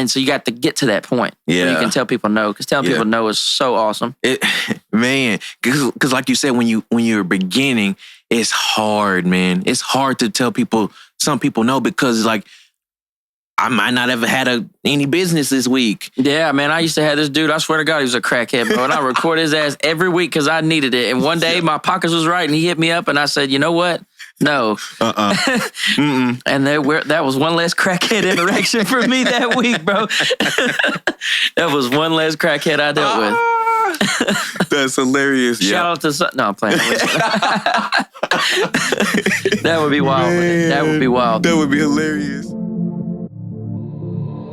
And so you got to get to that point where you can tell people no, because telling people no is so awesome. Man, because like you said, when you're beginning, it's hard, man. It's hard to tell some people no, because like, I might not have had any business this week. Yeah, man. I used to have this dude, I swear to God, he was a crackhead, bro. And I record his ass every week because I needed it. And one day my pockets was right and he hit me up and I said, you know what? No. And that was one less crackhead interaction for me that week, bro. That was one less crackhead I dealt with. That's hilarious. Shout out to... No, I'm playing. That would be wild. Man. That would be wild. That would be hilarious.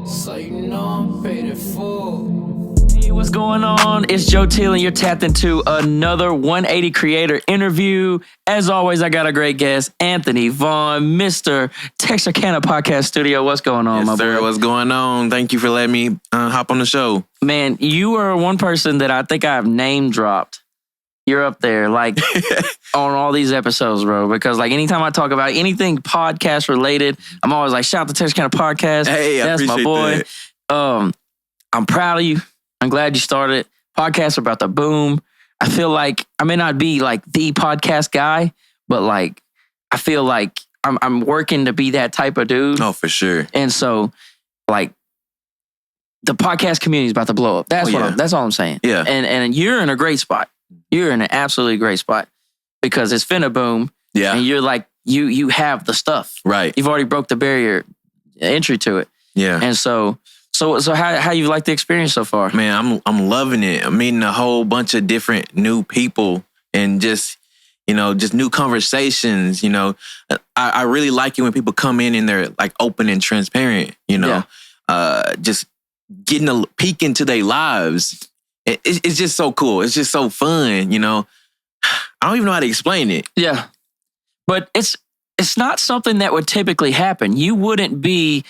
So you know I'm paid it full. Hey, what's going on? It's Joe Teel, and you're tapped into another 180 Creator interview. As always, I got a great guest, Anthony Vaughn, Mr. Texarkana Podcast Studio. What's going on, my boy? What's going on? Thank you for letting me hop on the show. Man, you are one person that I think I've name dropped. You're up there, like, on all these episodes, bro. Because, like, anytime I talk about anything podcast related, I'm always like, shout out to Texarkana Podcast. Hey, that's my boy. That. I'm proud of you. I'm glad you started. Podcasts are about to boom. I feel like I may not be like the podcast guy, but like I feel like I'm working to be that type of dude. Oh, for sure. And so, like, the podcast community is about to blow up. That's all I'm saying. Yeah. And you're in a great spot. You're in an absolutely great spot because it's finna boom. Yeah. And you're like, you have the stuff. Right. You've already broke the barrier entry to it. Yeah. And so how you like the experience so far? Man, I'm loving it. I'm meeting a whole bunch of different new people and just new conversations. I really like it when people come in and they're like open and transparent, just getting a peek into their lives. It's just so cool. It's just so fun, I don't even know how to explain it. Yeah. But it's not something that would typically happen. You wouldn't be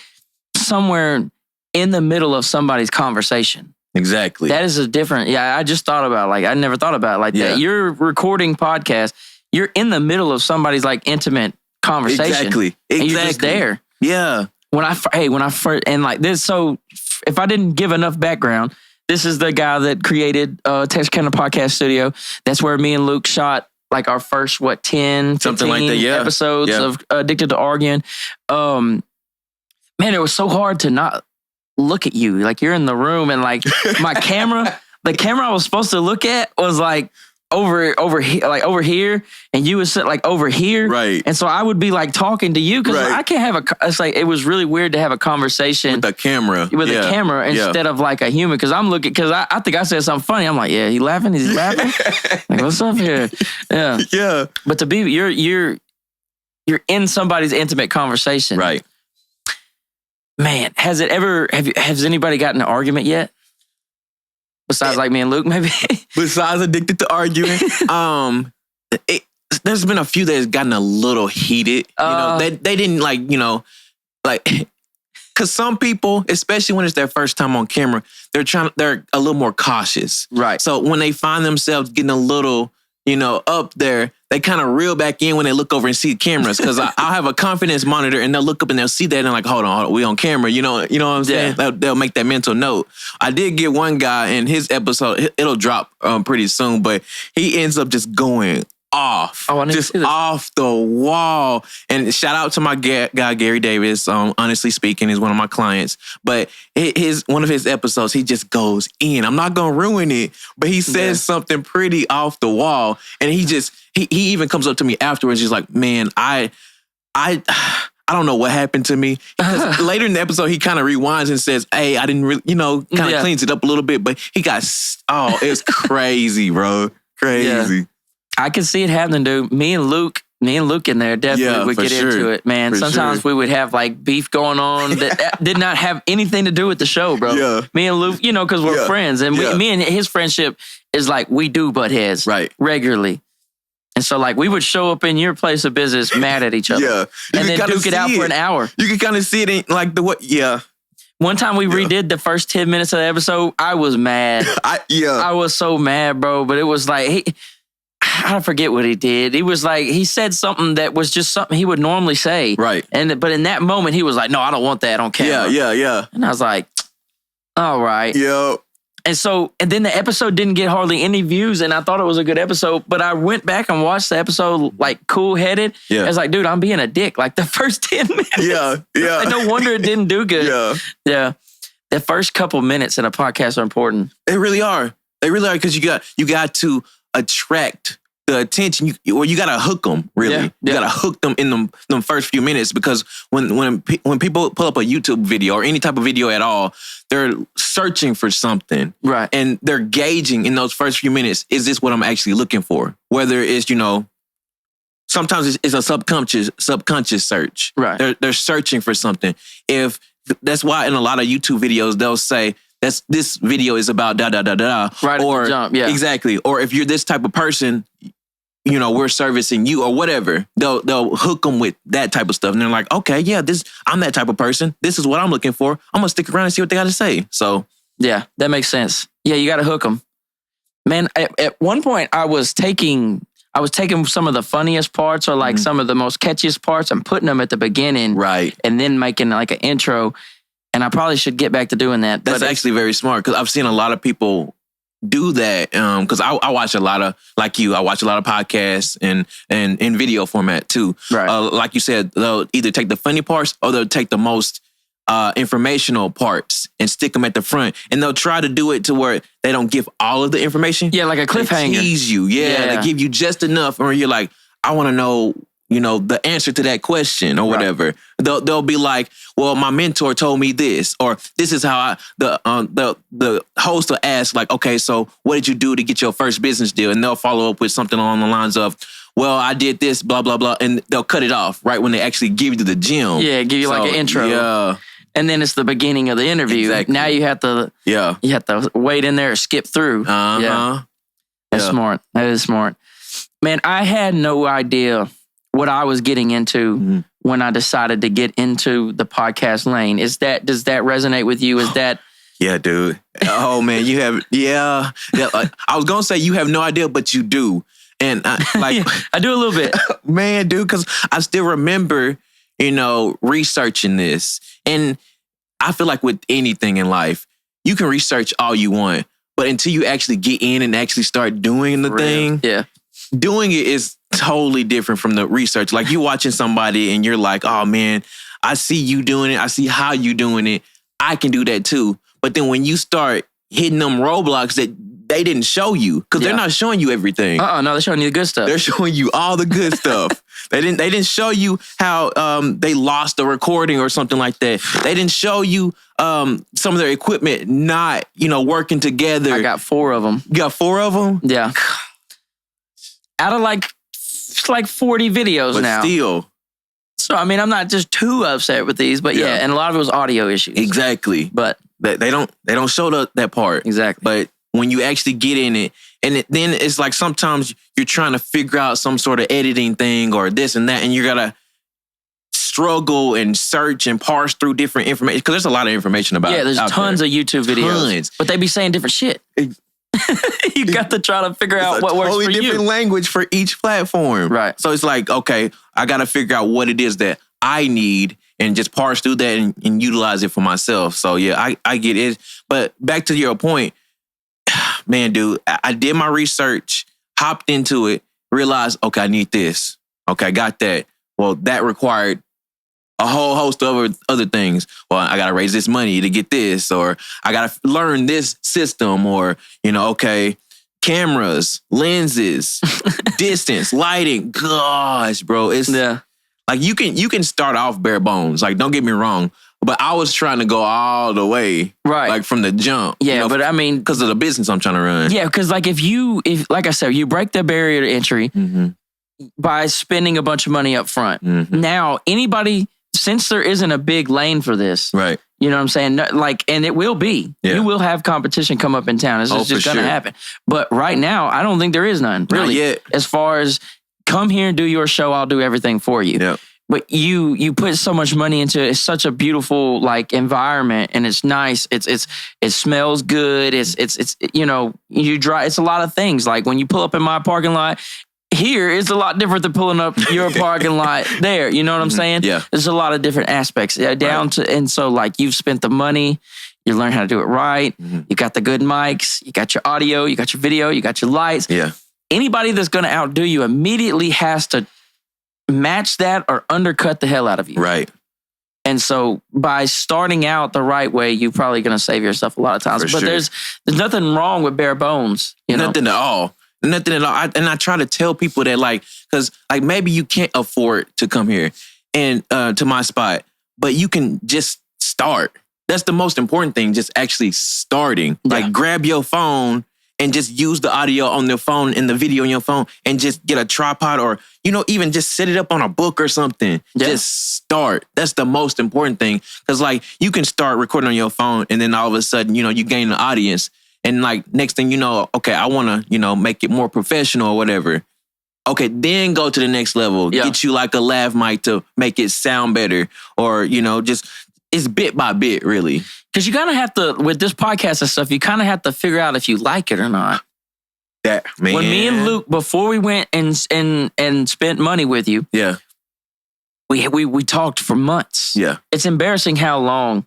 somewhere in the middle of somebody's conversation. Exactly. That is I just thought about I never thought about it like that. You're recording podcasts. You're in the middle of somebody's like intimate conversation. Exactly. And you're just there. Yeah. When I first, and like this, so if I didn't give enough background, this is the guy that created Texarkana Podcast Studio. That's where me and Luke shot like our first, 10, 15 like that, episodes of Addicted to Arguing. Man, it was so hard to not look at you. Like, you're in the room and like my camera, the camera I was supposed to look at was like over here, and you would sit like over here. Right. And so I would be like talking to you because I can't have it's like, it was really weird to have a conversation with the camera. With a camera instead of like a human. Because I'm looking, because I think I said something funny. I'm like, yeah, he laughing? Is he laughing? Like, what's up here? Yeah. Yeah. But to be, you're in somebody's intimate conversation. Right. Man, has anybody gotten an argument yet? Besides like me and Luke, maybe? Besides Addicted to Arguing, there's been a few that has gotten a little heated. They didn't because some people, especially when it's their first time on camera, they're a little more cautious. Right. So when they find themselves getting a little, up there, they kind of reel back in when they look over and see cameras. Because I'll have a confidence monitor and they'll look up and they'll see that and like, hold on, we on camera. You know what I'm saying? Yeah. They'll make that mental note. I did get one guy in his episode, it'll drop pretty soon, but he ends up just going off. Oh, I just off the wall. And shout out to my guy, Gary Davis. Honestly speaking, he's one of my clients. But one of his episodes, he just goes in. I'm not going to ruin it, but he says something pretty off the wall. And he even comes up to me afterwards. He's like, man, I don't know what happened to me. Because later in the episode, he kind of rewinds and says, hey, I didn't really, kind of cleans it up a little bit. But he got, it's crazy, bro. Crazy. Yeah. I can see it happening, dude. Me and Luke in there definitely would get into it, man. Sometimes we would have like beef going on that did not have anything to do with the show, bro. Yeah. Me and Luke, because we're friends. And me and his friendship is like, we do butt heads regularly. And so like we would show up in your place of business mad at each other. Yeah. And then duke it out for an hour. You can kind of see it in like One time we redid the first 10 minutes of the episode, I was mad. I was so mad, bro. But it was like, I forget what he did. He was like, he said something that was just something he would normally say. Right. But in that moment, he was like, no, I don't want that on camera. Yeah. And I was like, All right. Yep. And then the episode didn't get hardly any views, and I thought it was a good episode, but I went back and watched the episode like cool-headed. Yeah. I was like, dude, I'm being a dick like the first 10 minutes. Yeah. Like, no wonder it didn't do good. Yeah. Yeah. The first couple minutes in a podcast are important. They really are. They really are, because you got to attract the attention, you got to hook them, really. Yeah. You got to hook them in them first few minutes, because when people pull up a YouTube video or any type of video at all, they're searching for something. Right. And they're gauging in those first few minutes, is this what I'm actually looking for? Whether it's, sometimes it's a subconscious search. Right. They're searching for something. That's why in a lot of YouTube videos, they'll say, this video is about da da da da. Right. Or at the jump, yeah. Exactly. Or if you're this type of person, we're servicing you or whatever. They'll hook them with that type of stuff, and they're like, okay, yeah, I'm that type of person. This is what I'm looking for. I'm gonna stick around and see what they got to say. So yeah, that makes sense. Yeah, you got to hook them, man. At one point, I was taking some of the funniest parts or like some of the most catchiest parts and putting them at the beginning, right, and then making like an intro. And I probably should get back to doing that. That's actually very smart, because I've seen a lot of people do that. Because I watch a lot of, like you, I watch a lot of podcasts and in video format too. Right. Like you said, they'll either take the funny parts or they'll take the most informational parts and stick them at the front. And they'll try to do it to where they don't give all of the information. Yeah, like a cliffhanger. They tease you. Yeah, they give you just enough, or you're like, I want to know, the answer to that question or whatever. Right. They'll be like, well, my mentor told me this, or this is how the host will ask, like, okay, so what did you do to get your first business deal? And they'll follow up with something along the lines of, well, I did this, blah, blah, blah. And they'll cut it off right when they actually give you the gem. Yeah, give you like an intro. Yeah. And then it's the beginning of the interview. Exactly. Now you have to wait in there or skip through. Uh-huh. Yeah. That's smart. That is smart. Man, I had no idea what I was getting into when I decided to get into the podcast lane. Does that resonate with you? Is that... Yeah, dude. Oh, man, you have... Yeah. I was going to say you have no idea, but you do. And I do a little bit. Man, dude, because I still remember, researching this. And I feel like with anything in life, you can research all you want, but until you actually get in and actually start doing the thing, doing it is totally different from the research. Like, you watching somebody and you're like, oh man, I see you doing it. I see how you doing it. I can do that too. But then when you start hitting them roadblocks that they didn't show you, because they're not showing you everything. No, they're showing you the good stuff. They're showing you all the good stuff. They didn't show you how they lost the recording or something like that. They didn't show you some of their equipment not, working together. I got 4 of them. You got 4 of them? Yeah. Out of like 40 videos now. But still. So, I mean, I'm not just too upset with these, but and a lot of it was audio issues. Exactly. But they don't show that part. Exactly. But when you actually get in it, then it's like sometimes you're trying to figure out some sort of editing thing or this and that, and you gotta struggle and search and parse through different information, because there's a lot of information about it. Yeah, there's tons of YouTube videos. But they be saying different shit. You got to try to figure out what works for you. Totally different language for each platform. Right. So it's like, okay, I got to figure out what it is that I need and just parse through that and utilize it for myself. So yeah, I get it. But back to your point, man, dude, I did my research, hopped into it, realized, okay, I need this. Okay, I got that. Well, that required a whole host of other things. Well, I got to raise this money to get this, or I got to learn this system, or, okay, cameras, lenses, distance, lighting. Gosh, bro, it's like you can start off bare bones. Like, don't get me wrong, but I was trying to go all the way, right? Like from the jump. Yeah, but I mean, because of the business I'm trying to run. Yeah, because like if like I said, you break the barrier to entry by spending a bunch of money up front. Now, anybody, since there isn't a big lane for this, right? You know what I'm saying? Like, and it will be. Yeah. You will have competition come up in town. It's just going to happen. But right now, I don't think there is none. Really, not yet. As far as come here and do your show, I'll do everything for you. Yeah. But you put so much money into it. It's such a beautiful environment, and it's nice. It smells good. It's you drive. It's a lot of things. Like when you pull up in my parking lot here, it's a lot different than pulling up your parking lot there. You know what I'm saying? Yeah. There's a lot of different aspects to, and so like you've spent the money, You learn how to do it right. You got the good mics. You got your audio. You got your video. You got your lights. Yeah. Anybody that's going to outdo you immediately has to match that or undercut the hell out of you. Right. And so by starting out the right way, you're probably going to save yourself a lot of times. For But sure. there's nothing wrong with bare bones. You know? Nothing at all. Nothing at all. I try to tell people that, like, because like maybe you can't afford to come here and to my spot, but you can just start. That's the most important thing. Just actually starting. Yeah. Like, grab your phone and just use the audio on your phone and the video on your phone, and just get a tripod, or even just set it up on a book or something. Yeah. Just start. That's the most important thing. Because like you can start recording on your phone, and then all of a sudden you gain an audience. And like next thing you know, okay, I want to, make it more professional or whatever. Okay, then go to the next level. Yeah. Get you like a lav mic to make it sound better. Or, just, it's bit by bit, really. Because you kind of have to, with this podcast and stuff, you kind of have to figure out if you like it or not. That, man. When me and Luke, before we went and spent money with you, Yeah. we talked for months. Yeah. It's embarrassing how long,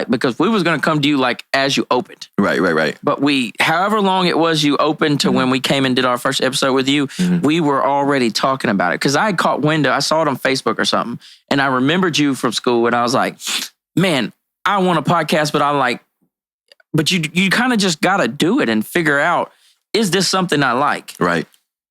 because we was going to come to you as you opened. Right. But however long it was you opened to when we came and did our first episode with you, we were already talking about it. Because I had caught wind I saw it on Facebook or something, and I remembered you from school, and I was like, man, I want a podcast, but you kind of just got to do it and figure out, is this something I like? Right.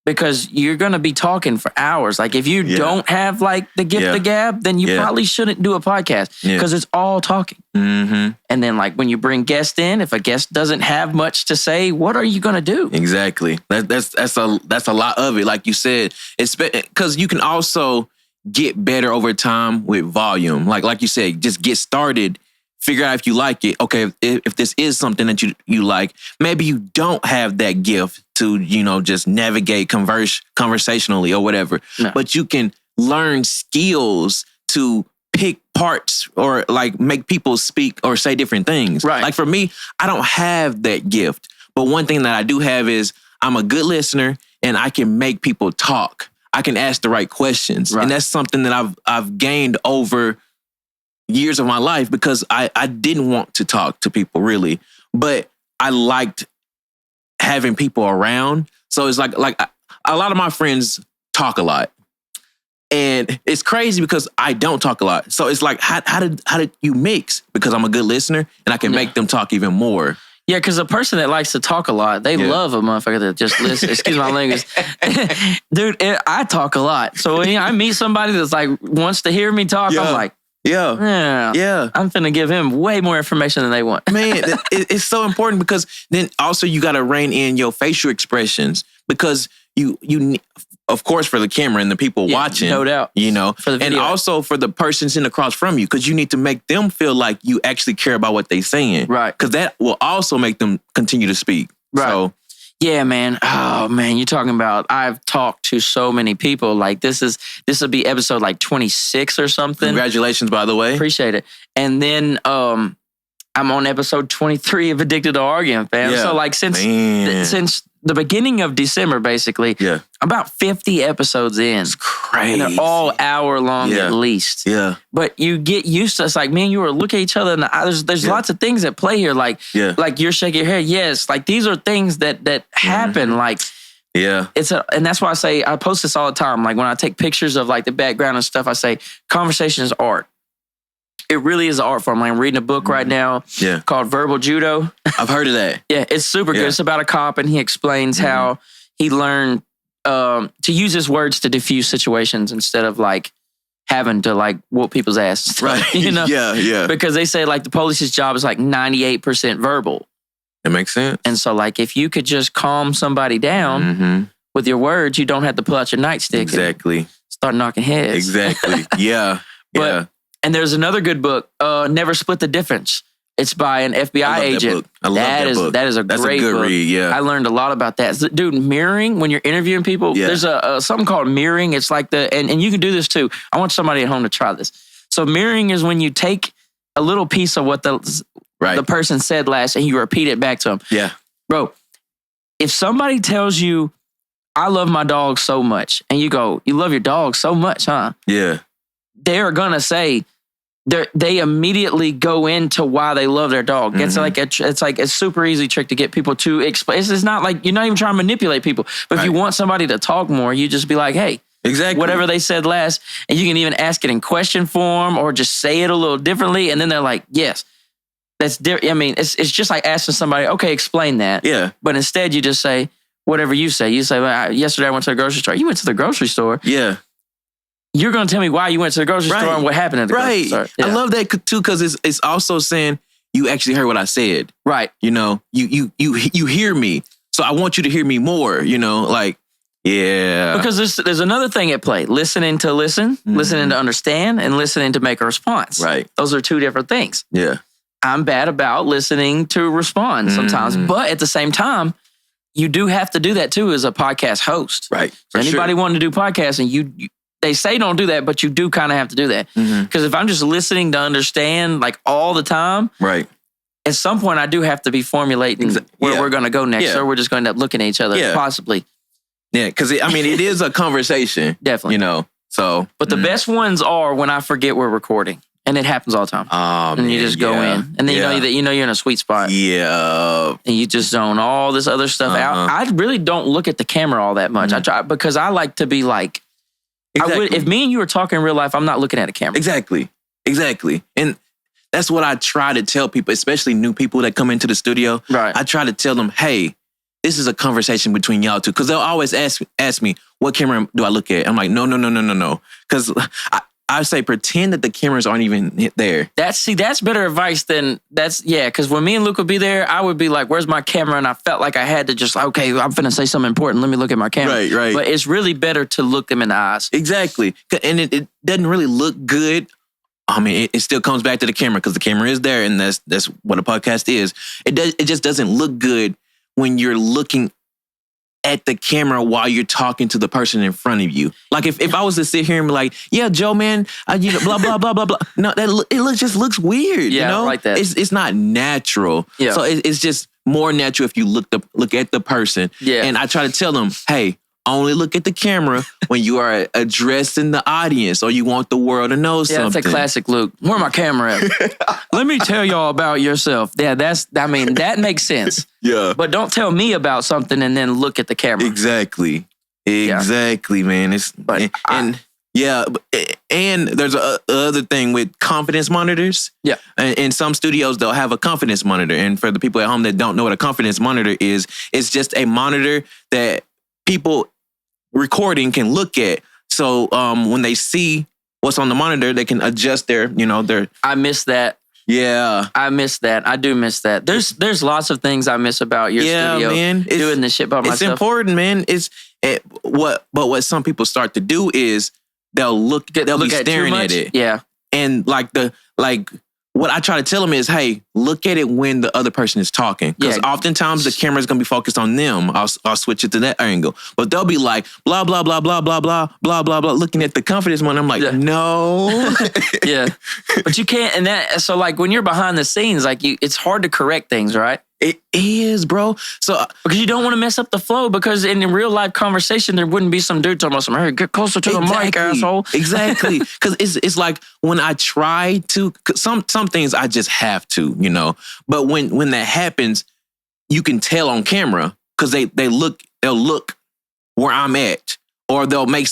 Because you're going to be talking for hours. Like, if you don't have the gift of gab, then you probably shouldn't do a podcast, because it's all talking. Mm-hmm. And then when you bring guests in, if a guest doesn't have much to say, what are you going to do? Exactly. That's a lot of it. Like you said, it's because you can also get better over time with volume. Like you said, just get started. Figure out if you like it. Okay, if this is something that you like, maybe you don't have that gift to, just navigate conversationally or whatever. No. But you can learn skills to pick parts or make people speak or say different things. Right. Like for me, I don't have that gift. But one thing that I do have is I'm a good listener, and I can make people talk. I can ask the right questions. Right. And that's something that I've gained over years of my life, because I didn't want to talk to people really, but I liked having people around. So it's like a lot of my friends talk a lot, and it's crazy because I don't talk a lot. So it's like, how did you mix? Because I'm a good listener, and I can make them talk even more. Yeah, because a person that likes to talk a lot, they love a motherfucker that just listen. Excuse my language. Dude, I talk a lot. So when I meet somebody that's wants to hear me talk, I'm like, yeah. I'm finna give him way more information than they want. Man, it's so important, because then also you got to rein in your facial expressions, because you of course, for the camera and the people watching, no doubt, for the video. And also for the person sitting across from you, because you need to make them feel like you actually care about what they're saying, right? Because that will also make them continue to speak, right? So, yeah, man. Oh man, you're talking about. I've talked to so many people. This will be episode 26 or something. Congratulations, by the way. Appreciate it. And then I'm on episode 23 of Addicted to Arguing, fam. Yeah. So since the beginning of December, basically, about 50 episodes in. It's crazy. And they're all hour long at least. Yeah. But you get used to, it's like, me and you were looking at each other, and there's lots of things at play here. Like you're shaking your head. Yes. These are things that happen. And that's why I say, I post this all the time. When I take pictures of the background and stuff, I say, conversation is art. It really is an art form. I'm reading a book right now called Verbal Judo. I've heard of that. Yeah, it's super good. It's about a cop, and he explains how he learned to use his words to diffuse situations instead of having to whoop people's asses. Right. Yeah. Because they say the police's job is 98% verbal. It makes sense. And so if you could just calm somebody down with your words, you don't have to pull out your nightstick. Exactly. And start knocking heads. Exactly. Yeah. And there's another good book, Never Split the Difference. It's by an FBI agent. I love that book. That is a great good book. read, yeah. I learned a lot about that. Dude, mirroring, when you're interviewing people, there's something called mirroring. It's and you can do this too. I want somebody at home to try this. So mirroring is when you take a little piece of what the person said last and you repeat it back to them. Yeah. Bro, if somebody tells you, I love my dog so much, and you go, you love your dog so much, huh? Yeah. They're going to say, they immediately go into why they love their dog. It's Mm-hmm. like a super easy trick to get people to explain. It's not like you're not even trying to manipulate people. But if you want somebody to talk more, you just be like, hey, Exactly. whatever they said last, and you can even ask it in question form or just say it a little differently, and then they're like, yes, that's different. I mean, it's just like asking somebody, okay, explain that. Yeah. But instead, you just say whatever you say. You say, well, yesterday I went to the grocery store. You went to the grocery store. Yeah. You're going to tell me why you went to the grocery store and what happened at the grocery store. Yeah. I love that too, because it's also saying you actually heard what I said. Right. You know, you hear me, so I want you to hear me more. You know, like yeah. Because there's another thing at play: listening to listen, listening to understand, and listening to make a response. Right. Those are two different things. Yeah. I'm bad about listening to respond sometimes, but at the same time, you do have to do that too as a podcast host. Right. So anybody wanting to do podcasting, they say don't do that, but you do kind of have to do that. Because if I'm just listening to understand like all the time, right, at some point I do have to be formulating where we're going to go next, or we're just going to end up looking at each other, possibly. Yeah, because it is a conversation. Definitely. You know, so. But the best ones are when I forget we're recording. And it happens all the time. And you just go in. And then you know you're in a sweet spot. Yeah. And you just zone all this other stuff out. I really don't look at the camera all that much. I try because I like to be like, if me and you were talking in real life, I'm not looking at a camera. Exactly. And that's what I try to tell people, especially new people that come into the studio. Right. I try to tell them, hey, this is a conversation between y'all two. Because they'll always ask me, what camera do I look at? I'm like, no. Because I say pretend that the cameras aren't even there. That's better advice than because when me and Luke would be there, I would be like, where's my camera? And I felt like I had to just, okay, I'm finna say something important. Let me look at my camera. Right. But it's really better to look them in the eyes. Exactly. And it doesn't really look good. I mean, it still comes back to the camera because the camera is there and that's what a podcast is. It just doesn't look good when you're looking at the camera while you're talking to the person in front of you. Like if I was to sit here and be like, yeah, Joe, man, blah, blah, blah, blah, blah. No, just looks weird. Yeah, you know? I don't like that. It's not natural. Yeah. So it's just more natural if you look at the person. Yeah. And I try to tell them, hey, only look at the camera when you are addressing the audience or you want the world to know something. Yeah, that's a classic Luke. Where my camera at? Let me tell y'all about yourself. Yeah, that makes sense. Yeah. But don't tell me about something and then look at the camera. Exactly, man. And there's a other thing with confidence monitors. Yeah. In some studios, they'll have a confidence monitor. And for the people at home that don't know what a confidence monitor is, it's just a monitor that people recording can look at. So when they see what's on the monitor, they can adjust their. I miss that. Yeah. I miss that. I do miss that. There's lots of things I miss about your studio. Man. Doing this shit by myself. It's important, man. What some people start to do is they'll be staring at it. Yeah. And what I try to tell them is, hey, look at it when the other person is talking. Because oftentimes the camera is going to be focused on them. I'll switch it to that angle. But they'll be like, blah, blah, blah, blah, blah, blah, blah, blah, blah, looking at the confidence one. I'm like, no. Yeah. But you can't, so like when you're behind the scenes, like it's hard to correct things, right? It is, bro. So because you don't want to mess up the flow. Because in real life conversation, there wouldn't be some dude talking about some, hey, get closer to the mic, asshole. Exactly. Because it's like when I try to, some things I just have to, But when that happens, you can tell on camera because they'll look where I'm at, or they'll make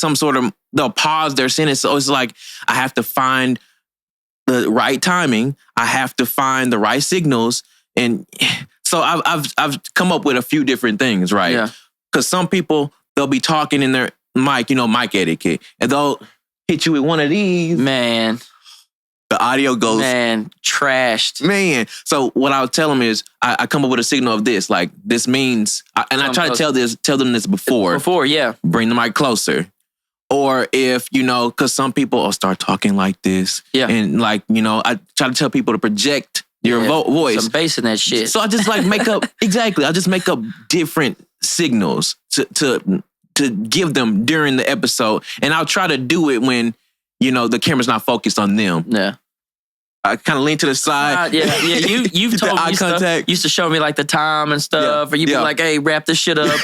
they'll pause their sentence. So it's like I have to find the right timing. I have to find the right signals. And so I've come up with a few different things, right? Yeah. Because some people, they'll be talking in their mic, mic etiquette, and they'll hit you with one of these. Man. The audio goes. Man, trashed. Man. So what I'll tell them is I come up with a signal of this. Like, this means, and I try to tell them this before. Before, yeah. Bring the mic closer. Or if, because some people will start talking like this. Yeah. And I try to tell people to project your voice. Some bass in that shit. So I just make up, exactly. I just make up different signals to give them during the episode. And I'll try to do it when, the camera's not focused on them. Yeah. I kind of lean to the side. You've told me stuff. Used to show me like the time and stuff. Or you'd be like, hey, wrap this shit up.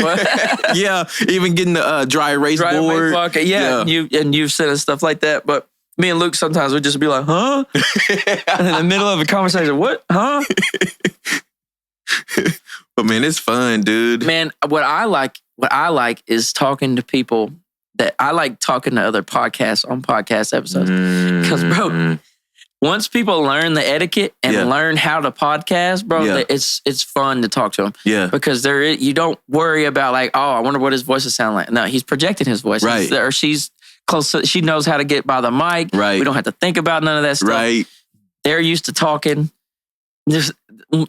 Yeah. Even getting the dry erase board. Yeah. And you've said stuff like that. But Me and Luke sometimes would just be like, huh? In the middle of a conversation, what? Huh? But man, it's fun, dude. Man, what I like is talking to people that I like talking to other podcasts on podcast episodes. Because, bro, once people learn the etiquette and learn how to podcast, bro, it's fun to talk to them. Yeah. Because you don't worry about like, oh, I wonder what his voice will sound like. No, he's projecting his voice. Right. Or she's close. She knows how to get by the mic. Right. We don't have to think about none of that stuff. Right. They're used to talking. The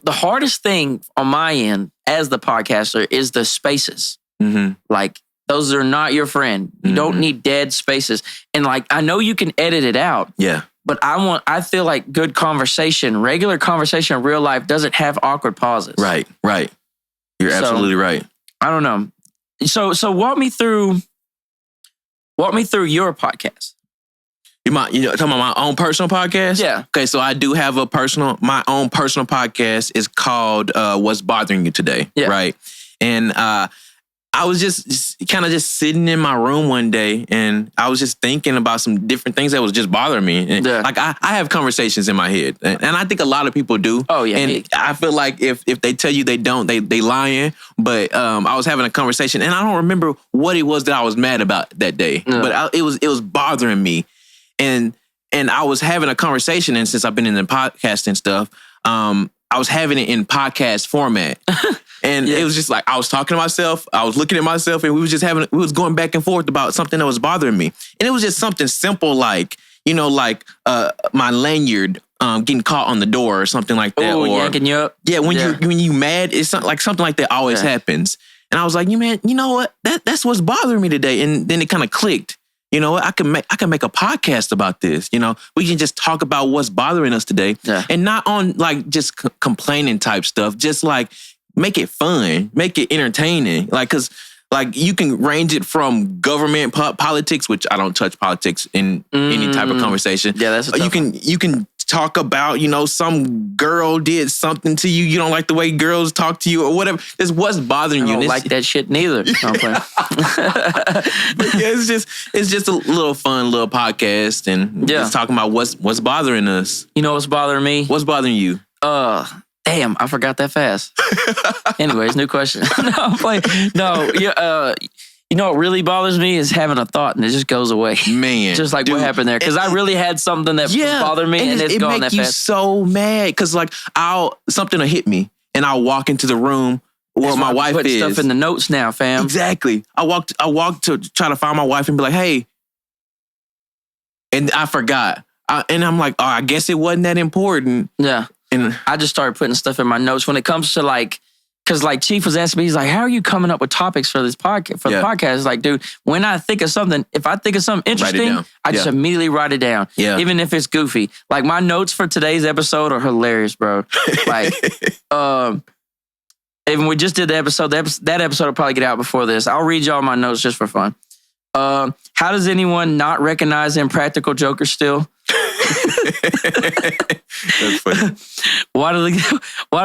hardest thing on my end as the podcaster is the spaces. Mm-hmm. Like, those are not your friend. You don't need dead spaces. And like, I know you can edit it out. Yeah. But I feel like good conversation, regular conversation in real life doesn't have awkward pauses. Right. You're absolutely right. I don't know. So walk me through your podcast. You talking about my own personal podcast? Yeah. Okay, so I do have my own personal podcast. It's called What's Bothering You Today. Yeah. Right. And I was just kind of sitting in my room one day, and I was just thinking about some different things that was just bothering me. And like I have conversations in my head, and I think a lot of people do. Oh yeah. And I feel like if they tell you they don't, they lying. But I was having a conversation, and I don't remember what it was that I was mad about that day. No. But it was bothering me, and I was having a conversation, and since I've been in the podcast and stuff, I was having it in podcast format. And it was just like, I was talking to myself, I was looking at myself, and we was going back and forth about something that was bothering me. And it was just something simple like, my lanyard getting caught on the door or something like that. Oh, yanking you up. Yeah, when you mad, it's something like that always happens. And I was like, man, you know what? That's what's bothering me today. And then it kind of clicked. You know what? I can make a podcast about this. We can just talk about what's bothering us today, and not on like just complaining type stuff. Just like make it fun, make it entertaining. Like, cause like you can range it from government politics, which I don't touch politics in any type of conversation. Yeah, that's a tough you can talk about some girl did something to you. You don't like the way girls talk to you or whatever. It's what's bothering you. I don't like that shit neither. But yeah, it's just a little fun little podcast, and just talking about what's bothering us. You know what's bothering me? What's bothering you? Damn, I forgot that fast. Anyways, new question. No, I'm playing. No, you know what really bothers me is having a thought and it just goes away. Man. Just like what happened there. Because I really had something that bothered me and it's gone that fast. It makes you so mad. Because like something will hit me and I'll walk into the room where my wife is. Putting stuff in the notes now, fam. Exactly. I walked to try to find my wife and be like, hey. And I forgot. And I'm like, I guess it wasn't that important. Yeah. And I just started putting stuff in my notes when it comes to like, because like Chief was asking me, he's like, how are you coming up with topics for this podcast? The podcast, it's like, dude, when I think of something, if I think of something interesting, I just immediately write it down. Yeah. Even if it's goofy. Like my notes for today's episode are hilarious, bro. Like, even we just did the episode. That episode will probably get out before this. I'll read y'all my notes just for fun. How does anyone not recognize Impractical Joker still? That's funny. Why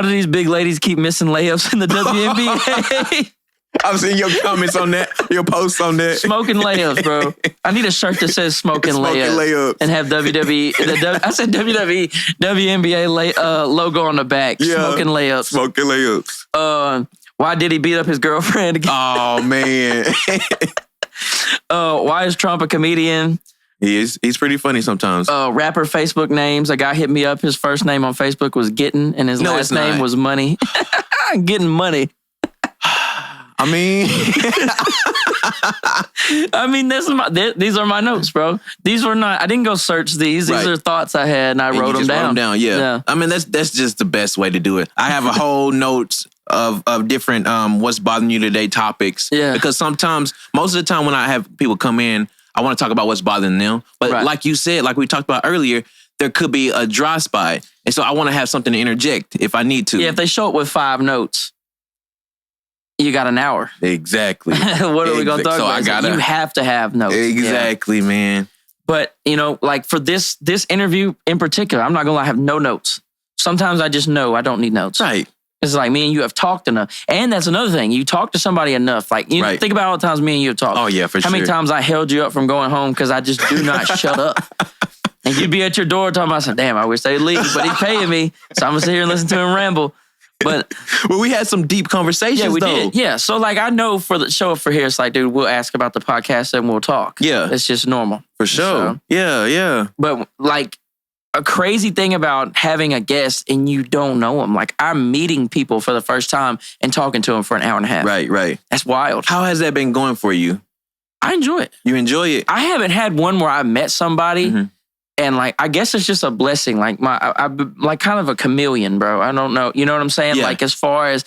do these big ladies keep missing layups in the WNBA? I've seen your comments on that, your posts on that. Smoking layups, bro. I need a shirt that says smoking layups. And have WWE, I said WWE, WNBA logo on the back. Yeah, smoking layups. Smoking layups. Why did he beat up his girlfriend again? Oh, man. Why is Trump a comedian? He's pretty funny sometimes. Rapper Facebook names. A guy hit me up. His first name on Facebook was Getting, and his last name was Money. Getting Money. I mean, these are my notes, bro. These were not. I didn't go search these. These are thoughts I had, and I wrote them down. Yeah. I mean, that's just the best way to do it. I have a whole notes of different what's bothering you today topics. Yeah. Because sometimes, most of the time, when I have people come in, I want to talk about what's bothering them. But like you said, like we talked about earlier, there could be a dry spot. And so I want to have something to interject if I need to. Yeah, if they show up with 5 notes, you got an hour. Exactly. What are we going to talk about? You have to have notes. Exactly, man. But, like for this interview in particular, I'm not going to lie, I have no notes. Sometimes I just know I don't need notes. Right. It's like me and you have talked enough. And that's another thing. You talk to somebody enough. Like, think about all the times me and you have talked. Oh, yeah, for sure. How many times I held you up from going home because I just do not shut up. And you'd be at your door talking about, damn, I wish they'd leave, but he's paying me, so I'm going to sit here and listen to him ramble. But well, we had some deep conversations, yeah, we though. did. Yeah, so like I know for the show up for here, it's like, dude, we'll ask about the podcast and we'll talk. Yeah. It's just normal. For sure. So, yeah. but like a crazy thing about having a guest and you don't know them, like I'm meeting people for the first time and talking to them for an hour and a half. Right. That's wild. How has that been going for you? I enjoy it. You enjoy it? I haven't had one where I met somebody and like, I guess it's just a blessing. Like I'm like kind of a chameleon, bro. I don't know. You know what I'm saying? Yeah. Like as far as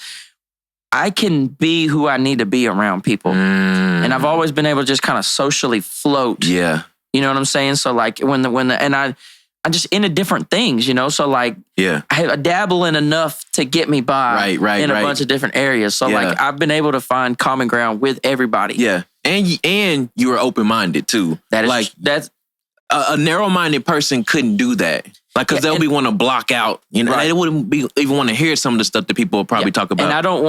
I can be who I need to be around people. And I've always been able to just kind of socially float. Yeah. You know what I'm saying? So like and I just into different things, you know? So like I dabble in enough to get me by in a bunch of different areas. So like I've been able to find common ground with everybody. Yeah. And you were open-minded too. That's a narrow-minded person couldn't do that. Like, because they'll be want to block out, you know, they wouldn't be even want to hear some of the stuff that people will probably talk about. And I don't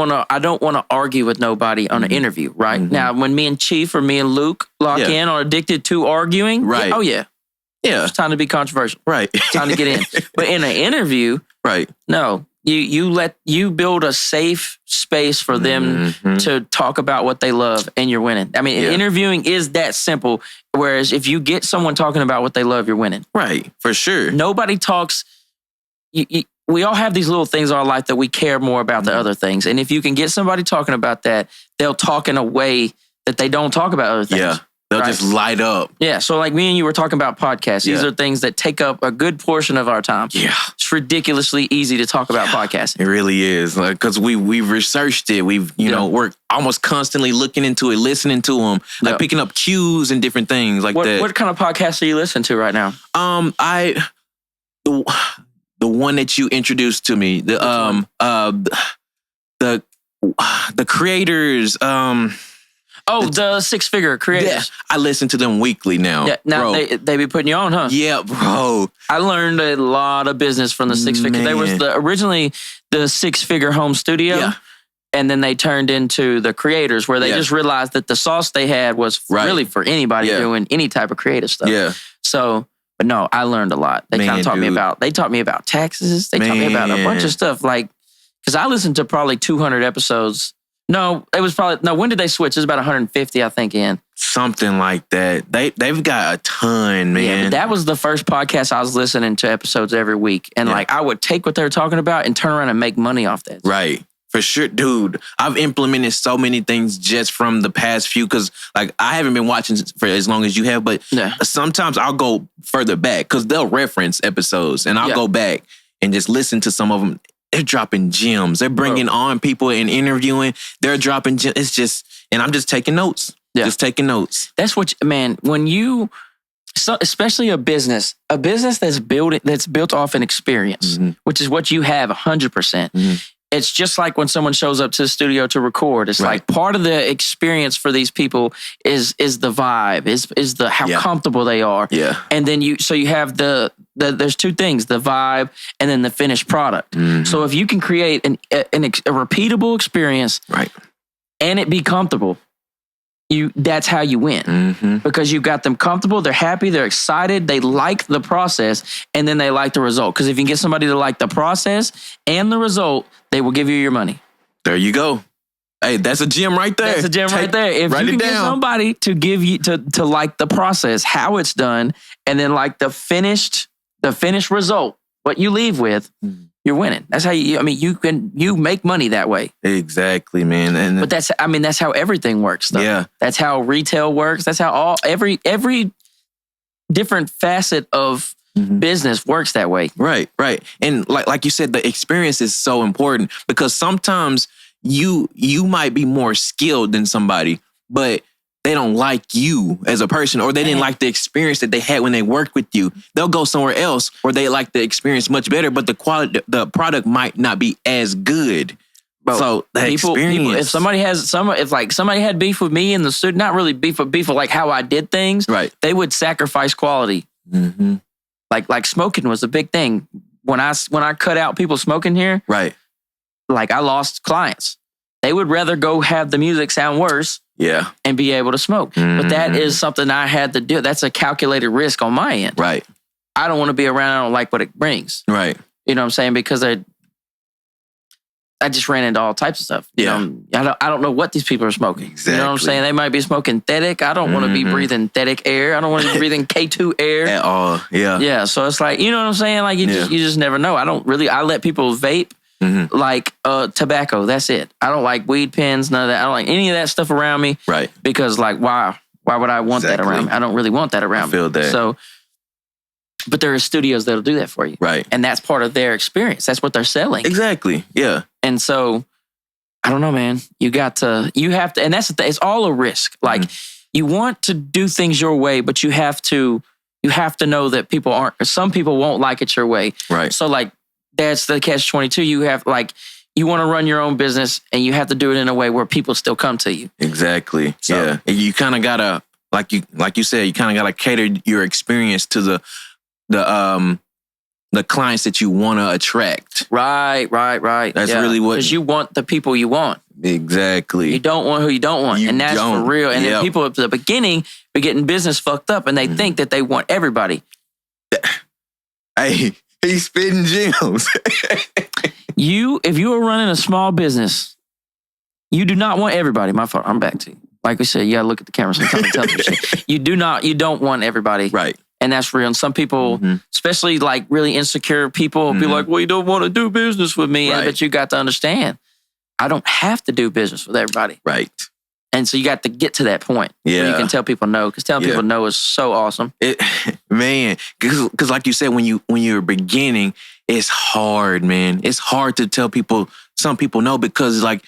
want to argue with nobody on an interview, right? Now, when me and Chief or me and Luke lock in or addicted to arguing, yeah, it's time to be controversial. Right. It's time to get in. But in an interview, no, you build a safe space for them to talk about what they love and you're winning. I mean, interviewing is that simple. Whereas if you get someone talking about what they love, you're winning. Right, for sure. Nobody talks. We all have these little things in our life that we care more about the other things. And if you can get somebody talking about that, they'll talk in a way that they don't talk about other things. Yeah. They'll just light up. Yeah. So like me and you were talking about podcasts. These are things that take up a good portion of our time. Yeah. It's ridiculously easy to talk about podcasting. It really is. Because we've researched it. We've, we're almost constantly looking into it, listening to them, like picking up cues and different things like that. What kind of podcasts are you listening to right now? The one that you introduced to me, the creators, the six-figure creators. Yeah, I listen to them weekly now. Yeah, now they be putting you on, huh? Yeah, bro. I learned a lot of business from the six-figure. There was originally the six-figure home studio, and then they turned into the creators, where they just realized that the sauce they had was really for anybody doing any type of creative stuff. Yeah. So, but no, I learned a lot. They kind of taught me about. They taught me about taxes. They taught me about a bunch of stuff. Like, because I listened to probably 200 episodes. No, it was probably when did they switch? It was about 150, I think, in. Something like that. They've got a ton, man. Yeah, but that was the first podcast I was listening to episodes every week. And like I would take what they were talking about and turn around and make money off that. Right. For sure, dude. I've implemented so many things just from the past few, because like I haven't been watching for as long as you have, but sometimes I'll go further back because they'll reference episodes and I'll go back and just listen to some of them. They're dropping gems. They're bringing on people and interviewing. They're dropping gems. It's just, and I'm just taking notes. Yeah. Just taking notes. That's what, man, when you, especially a business that's built off an experience, which is what you have 100%. It's just like when someone shows up to the studio to record. It's like part of the experience for these people is the vibe, is the how comfortable they are. Yeah. And then you have the there's two things, the vibe and then the finished product. So if you can create a repeatable experience, and it be comfortable, that's how you win. Because you got them comfortable, they're happy, they're excited, they like the process, and then they like the result. Because if you can get somebody to like the process and the result, they will give you your money. There you go. Hey, that's a gem right there. That's a gem right there. If you can get somebody to give you to like the process, how it's done, and then like the finished result, what you leave with, you're winning. That's how you make money that way. Exactly, man. But that's how everything works, though. Yeah. That's how retail works. That's how every different facet of business works that way. Right. And like you said, the experience is so important, because sometimes you might be more skilled than somebody, but they don't like you as a person, or they didn't like the experience that they had when they worked with you. They'll go somewhere else where they like the experience much better, but the product might not be as good. Bro, so the experience. If somebody had beef with me in the studio, not really beef with like how I did things, they would sacrifice quality. Like smoking was a big thing. When I cut out people smoking here, like I lost clients. They would rather go have the music sound worse and be able to smoke. But that is something I had to do. That's a calculated risk on my end. I don't want to be around. I don't like what it brings. Right. You know what I'm saying? Because I just ran into all types of stuff. You know, I don't know what these people are smoking. Exactly. You know what I'm saying? They might be smoking Thetic. I don't want to be breathing Thetic air. I don't want to be breathing K2 air. At all. Yeah. Yeah. So it's like, you know what I'm saying? Like you just never know. I let people vape like tobacco. That's it. I don't like weed pens, none of that. I don't like any of that stuff around me. Right. Because like, why would I want that around me? I don't really want that around me. I feel that. So, but there are studios that'll do that for you. Right. And that's part of their experience. That's what they're selling. Exactly. Yeah. And so, I don't know, man. You have to, and that's the thing. It's all a risk. Like, you want to do things your way, but you have to know that some people won't like it your way. Right. So, like, that's the catch-22. You have, like, you want to run your own business, and you have to do it in a way where people still come to you. Exactly. So, yeah. You kind of gotta, like you said, you kind of gotta cater your experience to the clients that you want to attract. Right. That's really what... Because you want the people you want. Exactly. You don't want who you don't want. And that's for real. And then people at the beginning be getting business fucked up and they think that they want everybody. Hey, he's spitting gems. If you are running a small business, you do not want everybody. My fault. I'm back to you. Like we said, you got to look at the camera sometimes and tell them shit. You don't want everybody. Right. And that's real. And some people, especially like really insecure people, be like, well, you don't want to do business with me. Right. But you got to understand, I don't have to do business with everybody. Right. And so you got to get to that point where you can tell people no, because telling people no is so awesome. Man, because like you said, when you're beginning, it's hard, man. It's hard to tell some people no, because like,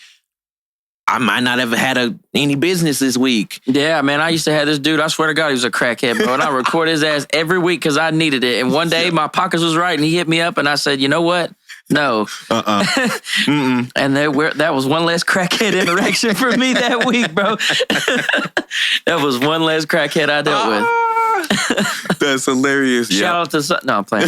I might not have had any business this week. Yeah, man. I used to have this dude, I swear to God, he was a crackhead, bro. And I record his ass every week because I needed it. And one day my pockets was right and he hit me up and I said, you know what? No. And that was one less crackhead interaction for me that week, bro. That was one less crackhead I dealt with. That's hilarious. Shout out to... No, I'm playing.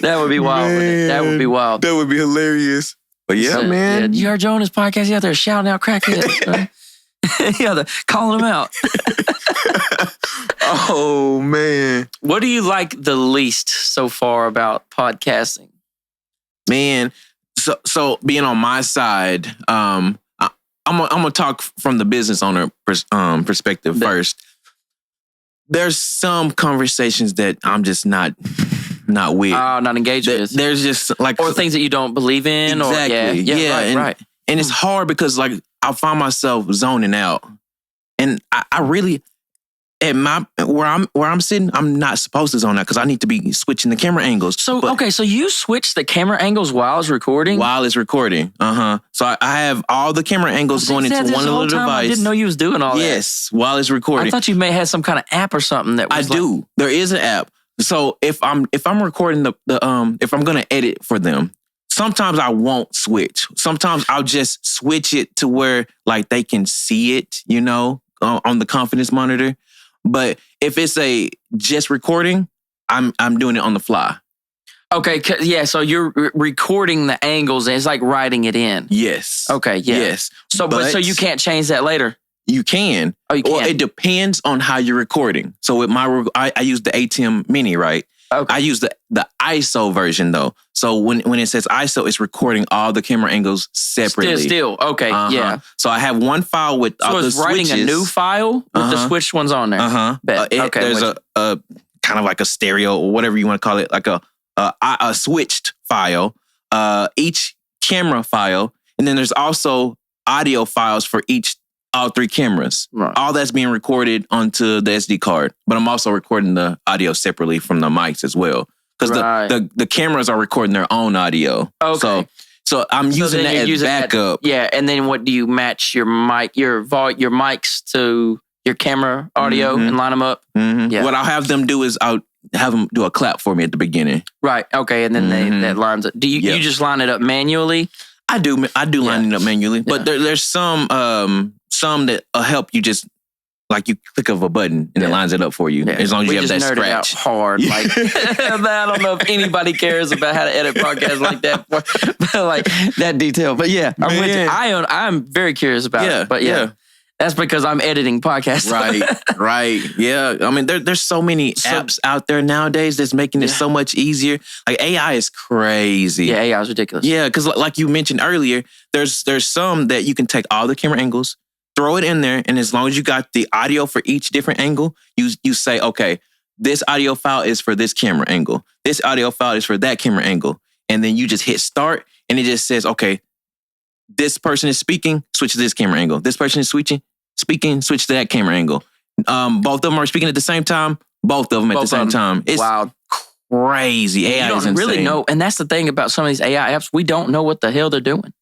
That would be wild. That would be wild. That would be hilarious. But yeah, man. You heard Joe on his podcast? He out there shouting out crackheads. He out there calling them out. Oh, man. What do you like the least so far about podcasting? Man, so being on my side, I'm gonna talk from the business owner perspective first. There's some conversations that I'm just not with. Oh, not engaged with. There's just like... Or things that you don't believe in. Exactly. Right. And it's hard because like I find myself zoning out. And I really... where I'm sitting, I'm not supposed to zone out because I need to be switching the camera angles. So you switch the camera angles while it's recording? While it's recording. So I have all the camera angles going into one little device. I didn't know you was doing all that. Yes, while it's recording. I thought you may have some kind of app or something that was do. There is an app. So if I'm recording if I'm gonna edit for them, sometimes I won't switch. Sometimes I'll just switch it to where like they can see it, on the confidence monitor. But if it's just recording, I'm doing it on the fly. Okay, yeah. So you're recording the angles, and it's like writing it in. Yes. Okay. Yeah. Yes. So so you can't change that later. You can. Oh, you can. Well, it depends on how you're recording. So with I use the ATEM Mini, right? Okay. I use the ISO version though. So when it says ISO, it's recording all the camera angles separately. Still. Okay. Yeah. So I have one file with all the switches. So it's writing a new file with the switched ones on there. Okay. There's a kind of like a stereo or whatever you want to call it, like a switched file, each camera file, and then there's also audio files for all three cameras. Right. All that's being recorded onto the SD card, but I'm also recording the audio separately from the mics as well. Because the cameras are recording their own audio. Okay. So I'm using that as backup. And then what do you match your mic, your mics to your camera audio and line them up? Mm-hmm. Yeah. What I'll have them do is I'll have them do a clap for me at the beginning. Right. Okay. And then that lines up. Do you just line it up manually? I do line it up manually, but there's some that help you just like you click of a button and it lines it up for you as long as you have that scratch. Out hard, like I don't know if anybody cares about how to edit podcasts like that, but like that detail. But yeah, I'm with you. I'm very curious about it. But That's because I'm editing podcasts. Right. Yeah. I mean, there's so many apps out there nowadays that's making it so much easier. Like AI is crazy. Yeah, AI is ridiculous. Yeah, because like you mentioned earlier, there's some that you can take all the camera angles, throw it in there, and as long as you got the audio for each different angle, you say, okay, this audio file is for this camera angle. This audio file is for that camera angle. And then you just hit start, and it just says, okay, this person is speaking, switch to this camera angle. This person is speaking, switch to that camera angle. Both of them are speaking at the same time. Both of them at the same time. It's wild, crazy. AI is insane. You don't really know, and that's the thing about some of these AI apps. We don't know what the hell they're doing.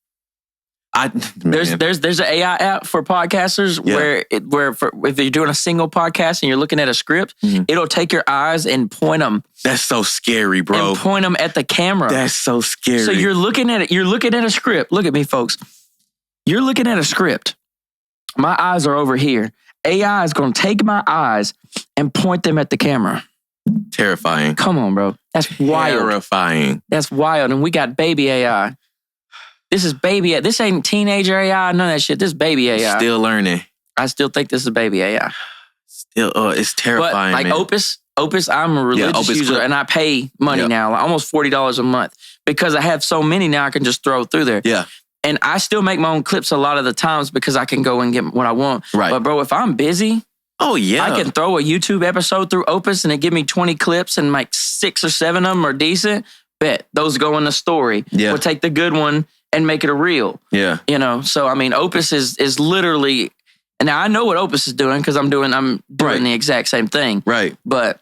There's an AI app for podcasters where if you're doing a single podcast and you're looking at a script, it'll take your eyes and point them. That's so scary, bro. And point them at the camera. That's so scary. So you're looking at it. You're looking at a script. Look at me, folks. You're looking at a script. My eyes are over here. AI is going to take my eyes and point them at the camera. Terrifying. Come on, bro. That's wild. Terrifying. That's wild. And we got baby AI. This is baby. This ain't teenager AI. None of that shit. This is baby AI. Still learning. I still think this is baby AI. Still, it's terrifying. But like man. Opus, I'm a religious user and I pay money now, like almost $40 a month because I have so many now. I can just throw through there. Yeah. And I still make my own clips a lot of the times because I can go and get what I want. Right. But bro, if I'm busy, I can throw a YouTube episode through Opus and it give me 20 clips and like 6 or 7 of them are decent. Bet those go in the story. Yeah. We'll take the good one and make it a reel. Yeah. You know, so I mean, Opus is literally, and now I know what Opus is doing because I'm doing the exact same thing. Right. But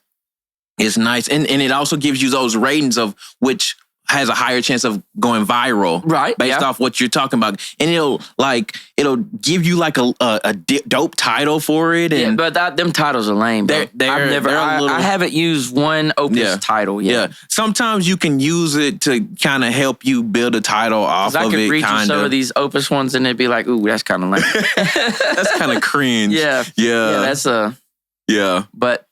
it's nice. And it also gives you those ratings of which has a higher chance of going viral. Right. Based off what you're talking about. And it'll give you like a dope title for it. And but them titles are lame. Bro. I haven't used one Opus title yet. Yeah. Sometimes you can use it to kind of help you build a title off of it. I could read you some of these Opus ones and it'd be like, ooh, that's kind of lame. That's kind of cringe. Yeah. That's Yeah. But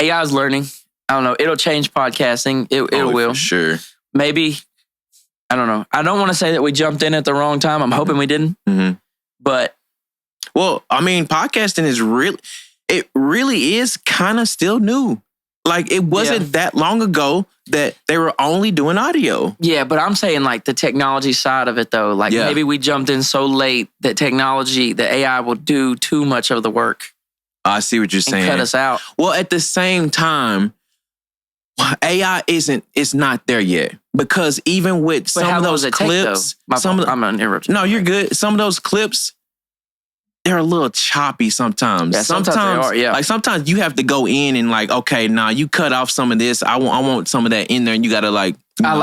AI is learning. I don't know. It'll change podcasting. It will. For sure. Maybe, I don't know. I don't want to say that we jumped in at the wrong time. I'm hoping we didn't. Mm-hmm. But. Well, I mean, podcasting really is kind of still new. Like, it wasn't that long ago that they were only doing audio. Yeah, but I'm saying like the technology side of it though. Like maybe we jumped in so late that the AI will do too much of the work. I see what you're saying. And cut us out. Well, at the same time, AI it's not there yet because even with some of those clips, I'm gonna interrupt you. No, you're good. Some of those clips, they're a little choppy sometimes. Yeah, sometimes they are. Yeah, like sometimes you have to go in and like, okay, nah, you cut off some of this. I want some of that in there, and you gotta like.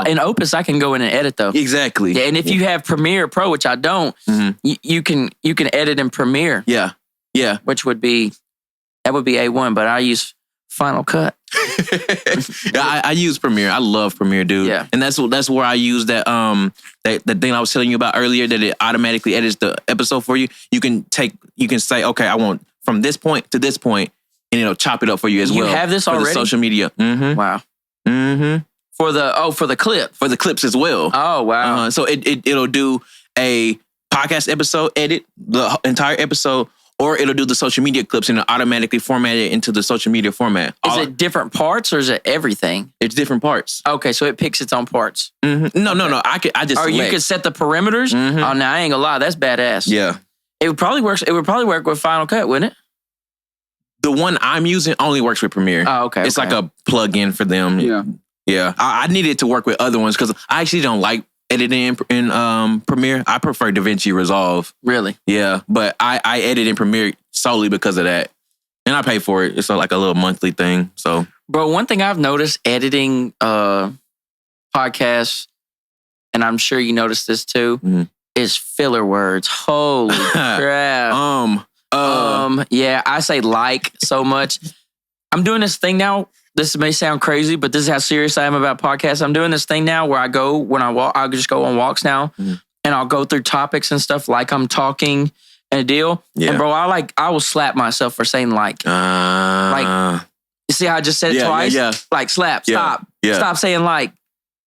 In Opus, I can go in and edit though. Exactly. Yeah, and if you have Premiere Pro, which I don't, you can edit in Premiere. Yeah, yeah, which would be A1, but I use Final Cut. I use Premiere. I love Premiere, dude. Yeah. And that's where I use that that thing I was telling you about earlier that it automatically edits the episode for you. You can say, okay, I want from this point to this point, and it'll chop it up for you as well. You have this already? For the social media. Mm-hmm. Wow. Mm-hmm. For the clip. For the clips as well. Oh, wow. So it'll do a podcast episode, edit the entire episode, or it'll do the social media clips and it'll automatically format it into the social media format. Is it different parts or is it everything? It's different parts. Okay, so it picks its own parts. Mm-hmm. No. I just Or you could set the parameters? Mm-hmm. Oh, no, I ain't gonna lie. That's badass. Yeah. It would probably work with Final Cut, wouldn't it? The one I'm using only works with Premiere. Oh, okay. It's like a plug-in for them. Yeah. Yeah. I need it to work with other ones because I actually don't like editing in Premiere. I prefer DaVinci Resolve. Really? Yeah. But I edit in Premiere solely because of that. And I pay for it. It's like a little monthly thing. So, bro, one thing I've noticed editing podcasts, and I'm sure you noticed this too, is filler words. Holy crap. Yeah, I say like so much. I'm doing this thing now. This may sound crazy, but this is how serious I am about podcasts. I'm doing this thing now where I'll just go on walks now and I'll go through topics and stuff like I'm talking and a deal. Yeah. And bro, I will slap myself for saying like, you see how I just said it twice? Yeah. Like slap, stop. Yeah. Stop saying like.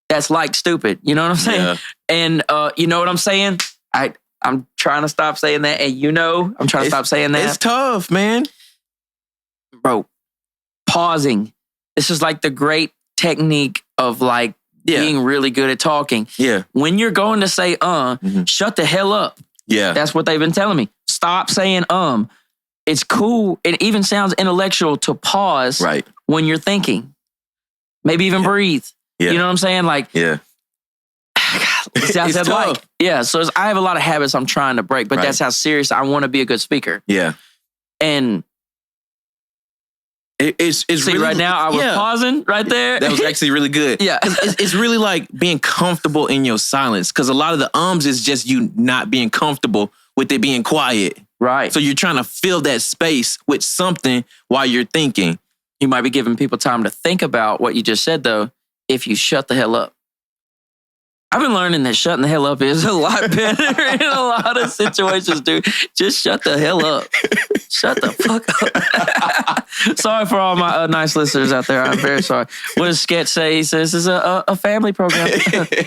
That's like stupid. You know what I'm saying? Yeah. And you know what I'm saying? I I'm trying to stop saying that. And I'm trying to stop saying that. It's tough, man. Bro, pausing. This is like the great technique of like being really good at talking. Yeah. When you're going to say shut the hell up. Yeah. That's what they've been telling me. Stop saying It's cool. It even sounds intellectual to pause when you're thinking. Maybe even breathe. Yeah. You know what I'm saying? Like, yeah. See, I said tough. like, yeah. So I have a lot of habits I'm trying to break, but that's how serious I want to be a good speaker. Yeah. And it's see, really, right now I was pausing right there. That was actually really good. Yeah. It's really like being comfortable in your silence. Because a lot of the is just you not being comfortable with it being quiet. Right. So you're trying to fill that space with something while you're thinking. You might be giving people time to think about what you just said, though, if you shut the hell up. I've been learning that shutting the hell up is a lot better in a lot of situations, dude. Just shut the hell up. Shut the fuck up. Sorry for all my nice listeners out there. I'm very sorry. What does Sketch say? He says this is a family program.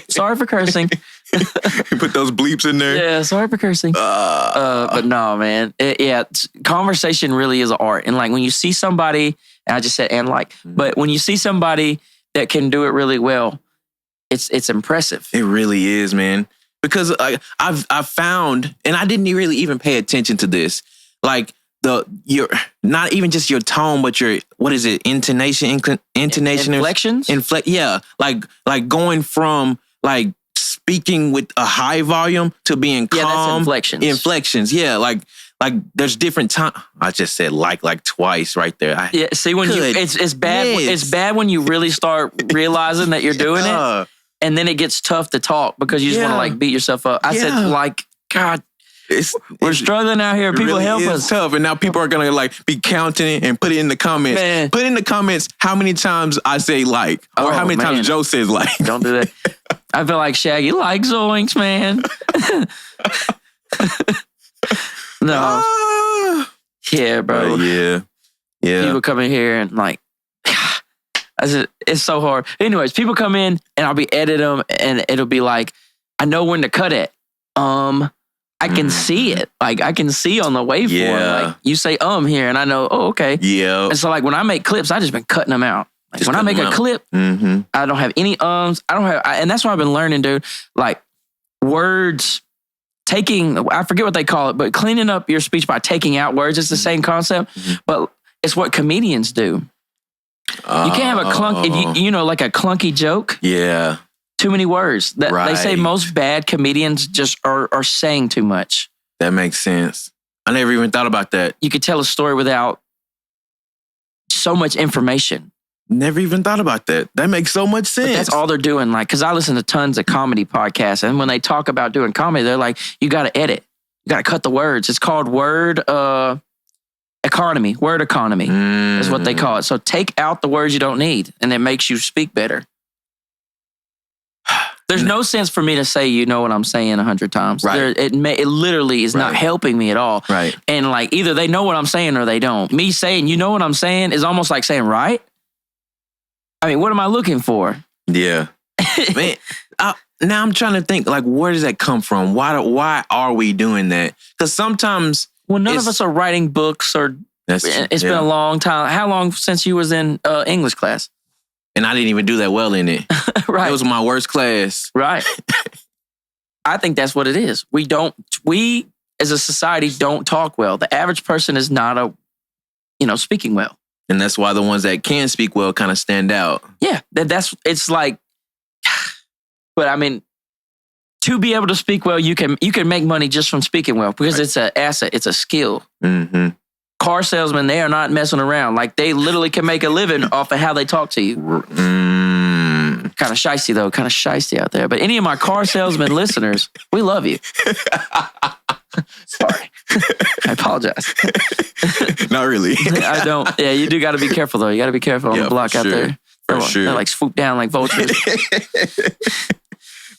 Sorry for cursing. Put those bleeps in there. Yeah, sorry for cursing. But no, man. Conversation really is an art. And like when you see somebody, and I just said but when you see somebody that can do it really well, it's impressive. It really is, man. Because I've found, and I didn't really even pay attention to this, like your not even just your tone, but your intonation, inflections, yeah, like going from like speaking with a high volume to being calm. That's inflections. Yeah, like there's different time. I just said like twice right there. See when it's bad. It's bad when you really start realizing that you're doing it. And then it gets tough to talk because you just want to like beat yourself up. I said like, God, we're struggling out here. People really help us. Tough. And now people are going to like be counting it and put it in the comments. Man. Put in the comments how many times I say like, or how many times Joe says like. Don't do that. I feel like Shaggy like Zoinks, man. No. Yeah, bro. Yeah. People come in here and like, it's so hard. Anyways, people come in and I'll be edit them and it'll be like, I know when to cut it. I can see it. Like I can see on the waveform. Yeah. Like you say here and I know, oh, okay. Yeah. And so like when I make clips, I just been cutting them out. Like when I make a clip, I don't have any I don't have, and that's what I've been learning, dude. Like words, I forget what they call it, but cleaning up your speech by taking out words. It's the same concept, but it's what comedians do. You can't have a like a clunky joke. Yeah. Too many words. They say most bad comedians just are saying too much. That makes sense. I never even thought about that. You could tell a story without so much information. Never even thought about that. That makes so much sense. But that's all they're doing. Like, because I listen to tons of comedy podcasts, and when they talk about doing comedy, they're like, you got to edit. You got to cut the words. It's called word economy. Word economy is what they call it. So take out the words you don't need, and it makes you speak better. There's no sense for me to say you know what I'm saying 100 times. Right. It literally is not helping me at all. Right. And like either they know what I'm saying or they don't. Me saying you know what I'm saying is almost like saying right. I mean, what am I looking for? Yeah. Man, now I'm trying to think, like, where does that come from? Why are we doing that? Because sometimes... Well, none of us are writing books or... It's been a long time. How long since you was in English class? And I didn't even do that well in it. Right. It was my worst class. Right. I think that's what it is. We as a society don't talk well. The average person is not speaking well. And that's why the ones that can speak well kind of stand out. Yeah. It's like, but I mean, to be able to speak well, you can make money just from speaking well because it's an asset. It's a skill. Mm-hmm. Car salesmen, they are not messing around. Like they literally can make a living off of how they talk to you. Kind of shysty though, kind of shysty out there. But any of my car salesman listeners, we love you. Sorry. I apologize. Not really. I don't. Yeah, you do got to be careful though. You got to be careful on the block out there. For sure. They like swoop down like vultures.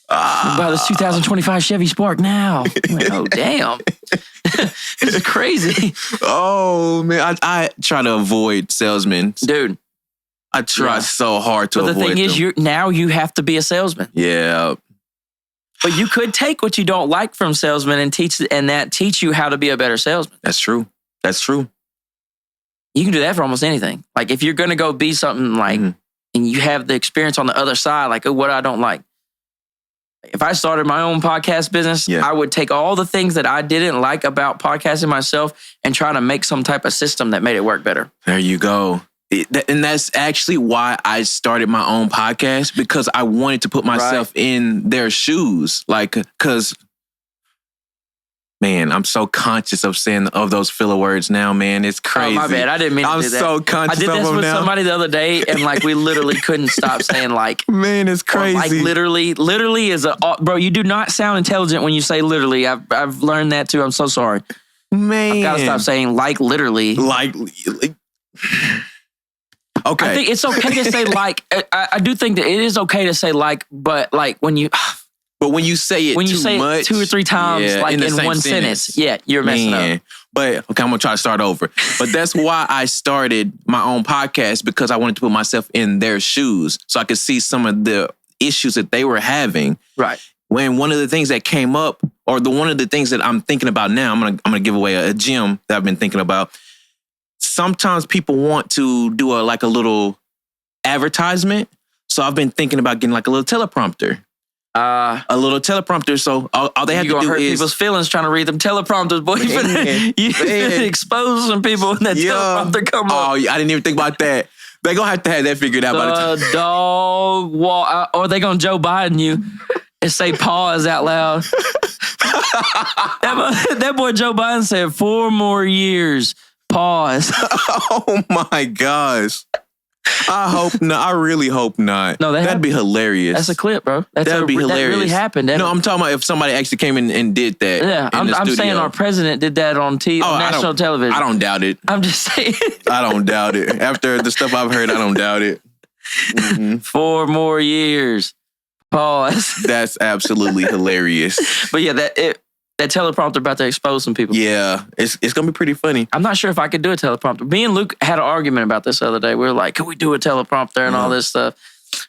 Buy this 2025 Chevy Spark now. I'm like, oh, damn. This is crazy. Oh, man. I try to avoid salesmen. Dude. I try so hard to avoid them. But the thing is, now you have to be a salesman. Yeah. But you could take what you don't like from salesmen and teach you how to be a better salesman. That's true. That's true. You can do that for almost anything. Like if you're going to go be something like, and you have the experience on the other side, like what I don't like. If I started my own podcast business, I would take all the things that I didn't like about podcasting myself and try to make some type of system that made it work better. There you go. And that's actually why I started my own podcast, because I wanted to put myself in their shoes. Like, because, man, I'm so conscious of saying of those filler words now, man. It's crazy. Oh, my bad. I didn't mean to do that. I'm so conscious of them now. I did this with somebody the other day, and like we literally couldn't stop saying like. Man, it's crazy. Like literally is bro. You do not sound intelligent when you say literally. I've learned that too. I'm so sorry. Man, I've got to stop saying like literally. Like. Okay. I think it's okay to say like. I do think that it is okay to say like, but like when you. But when you say it too much, 2 or 3 times, like in one sentence, you're messing up. But okay, I'm gonna try to start over. But that's why I started my own podcast, because I wanted to put myself in their shoes so I could see some of the issues that they were having. Right. When one of the things that came up, or one of the things that I'm thinking about now, I'm gonna give away a gem that I've been thinking about. Sometimes people want to do a little advertisement, so I've been thinking about getting like a little teleprompter. A little teleprompter, so all they have to do hurt is people's feelings trying to read them teleprompters, boy. You expose some people when that teleprompter come up. Oh, I didn't even think about that. They gonna have to have that figured out by the time. Dog walk, or they gonna Joe Biden you and say pause out loud. that boy Joe Biden said 4 more years. Pause. Oh my gosh. I hope not. I really hope not. No, that'd be hilarious. That's a clip, bro. That'd be hilarious. That really happened. No, I'm talking about if somebody actually came in and did that. Yeah, I'm saying our president did that on national television. I don't doubt it. I'm just saying. I don't doubt it. After the stuff I've heard, I don't doubt it. 4 more years. Pause. That's absolutely hilarious. But yeah, that teleprompter about to expose some people. Yeah, it's going to be pretty funny. I'm not sure if I could do a teleprompter. Me and Luke had an argument about this the other day. We were like, could we do a teleprompter and all this stuff?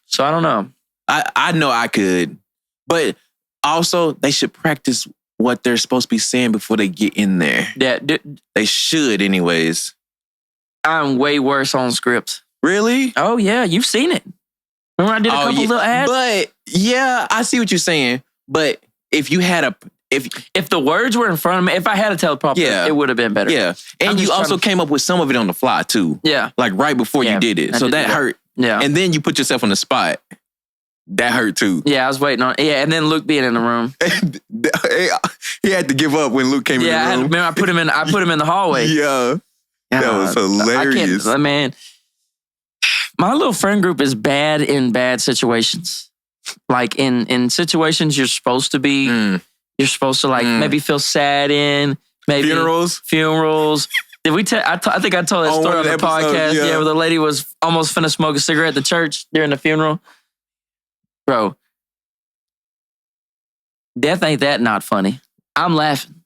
So I don't know. I know I could. But also, they should practice what they're supposed to be saying before they get in there. Yeah, they should anyways. I'm way worse on script. Really? Oh, yeah. You've seen it. Remember I did a couple little ads? But, yeah, I see what you're saying. But if you had If the words were in front of me, if I had a teleprompter, it would have been better. Yeah. And you also came up with some of it on the fly, too. Yeah. Like right before you did it. So that hurt. Yeah. And then you put yourself on the spot. That hurt, too. Yeah, I was waiting on and then Luke being in the room. He had to give up when Luke came in the room. I put him in the hallway. Yeah. That was hilarious. Man, my little friend group is bad in bad situations. Like in situations you're supposed to be... You're supposed to maybe feel sad in, maybe funerals. Did we I think I told that story on the podcast. Yeah, where the lady was almost finna smoke a cigarette at the church during the funeral. Bro, death ain't that not funny. I'm laughing.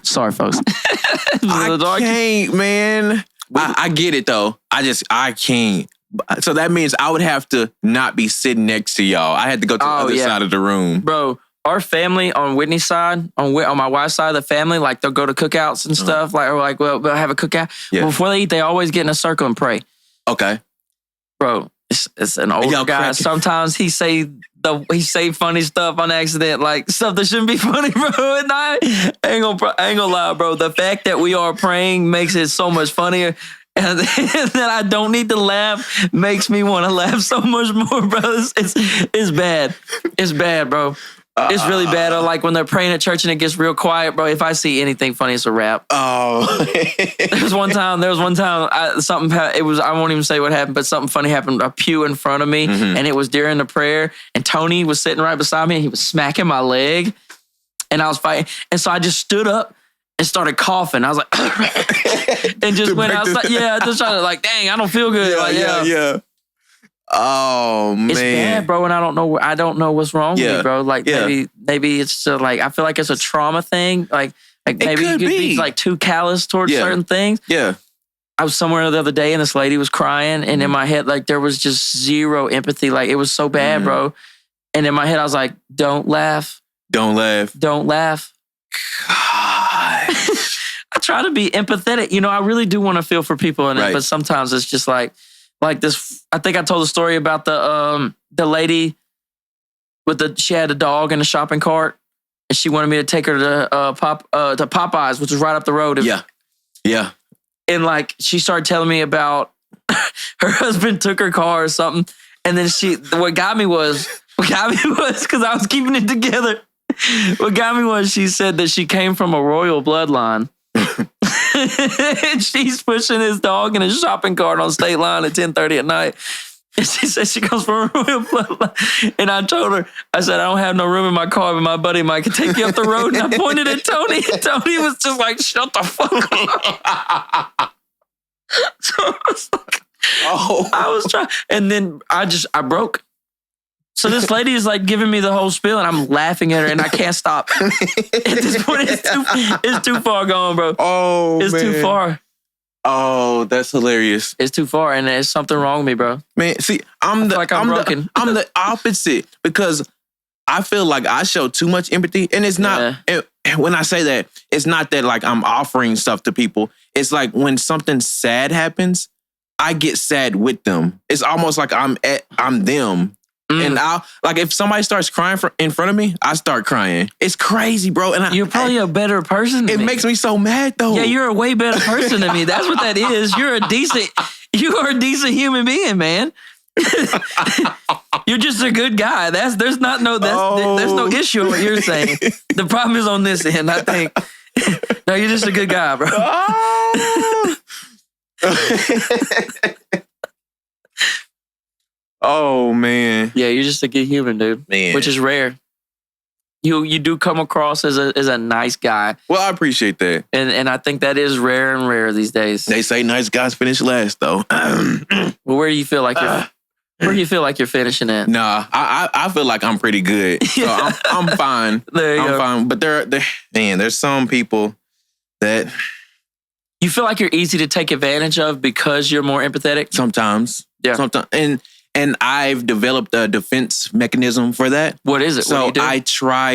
Sorry, folks. I can't, man. I get it though. I can't. So that means I would have to not be sitting next to y'all. I had to go to the other side of the room. Bro, our family on Whitney's side, on my wife's side of the family, like they'll go to cookouts and stuff. We'll have a cookout. Yeah. Before they eat, they always get in a circle and pray. Okay. Bro, it's an older guy. Sometimes he say funny stuff on accident, like stuff that shouldn't be funny, bro. And I ain't gonna lie, bro. The fact that we are praying makes it so much funnier. And that I don't need to laugh makes me want to laugh so much more, bro. It's bad. It's bad, bro. It's really bad. Like when they're praying at church and it gets real quiet, bro. If I see anything funny, it's a rap. Oh. There was one time. I won't even say what happened, but something funny happened. A pew in front of me, and it was during the prayer. And Tony was sitting right beside me, and he was smacking my leg, and I was fighting. And so I just stood up and started coughing. I was like, and just went outside. Yeah, just trying to dang, I don't feel good. Yeah. Oh man, it's bad, bro. And I don't know what's wrong with me, bro. Maybe it's just I feel like it's a trauma thing. Like maybe you could be too callous towards certain things. Yeah. I was somewhere the other day and this lady was crying, and in my head, there was just zero empathy. It was so bad, bro. And in my head, I was like, don't laugh. Don't laugh. Don't laugh. God. I try to be empathetic. I really do want to feel for people in it, but sometimes it's just like this. I think I told the story about the lady she had a dog in a shopping cart, and she wanted me to take her to Popeyes, which was right up the road. Yeah. And like she started telling me about her husband took her car or something, and then what got me was because I was keeping it together. What got me was she said that she came from a royal bloodline. And she's pushing his dog in a shopping cart on state line at 10:30 at night. And she said she comes from a royal bloodline. And I told her, I said, I don't have no room in my car, but my buddy Mike can take you up the road. And I pointed at Tony, and Tony was just like, shut the fuck up. So I was like, I was trying. And then I broke. So this lady is like giving me the whole spiel, and I'm laughing at her, and I can't stop. At this point, it's too far gone, bro. It's too far. Oh, that's hilarious. It's too far, and there's something wrong with me, bro. Man, see, I'm the opposite, because I feel like I show too much empathy, and it's not. And when I say that, it's not that like I'm offering stuff to people. It's like when something sad happens, I get sad with them. It's almost like I'm them. And I'll like if somebody starts crying in front of me, I start crying. It's crazy, bro. And you're probably a better person than me. It makes me so mad though. Yeah, you're a way better person than me. That's what that is. You are a decent human being, man. You're just a good guy. There's no issue on what you're saying. The problem is on this end, I think. No, you're just a good guy, bro. Oh man. Yeah, you're just a good human, dude. Man. Which is rare. You do come across as a nice guy. Well, I appreciate that. And I think that is rare and rare these days. They say nice guys finish last though. Well, where do you feel like you're finishing at? Nah, I feel like I'm pretty good. So I'm fine. I'm fine. But there's some people that you feel like you're easy to take advantage of because you're more empathetic? Sometimes. Yeah. Sometimes. And I've developed a defense mechanism for that. What is it? So what do you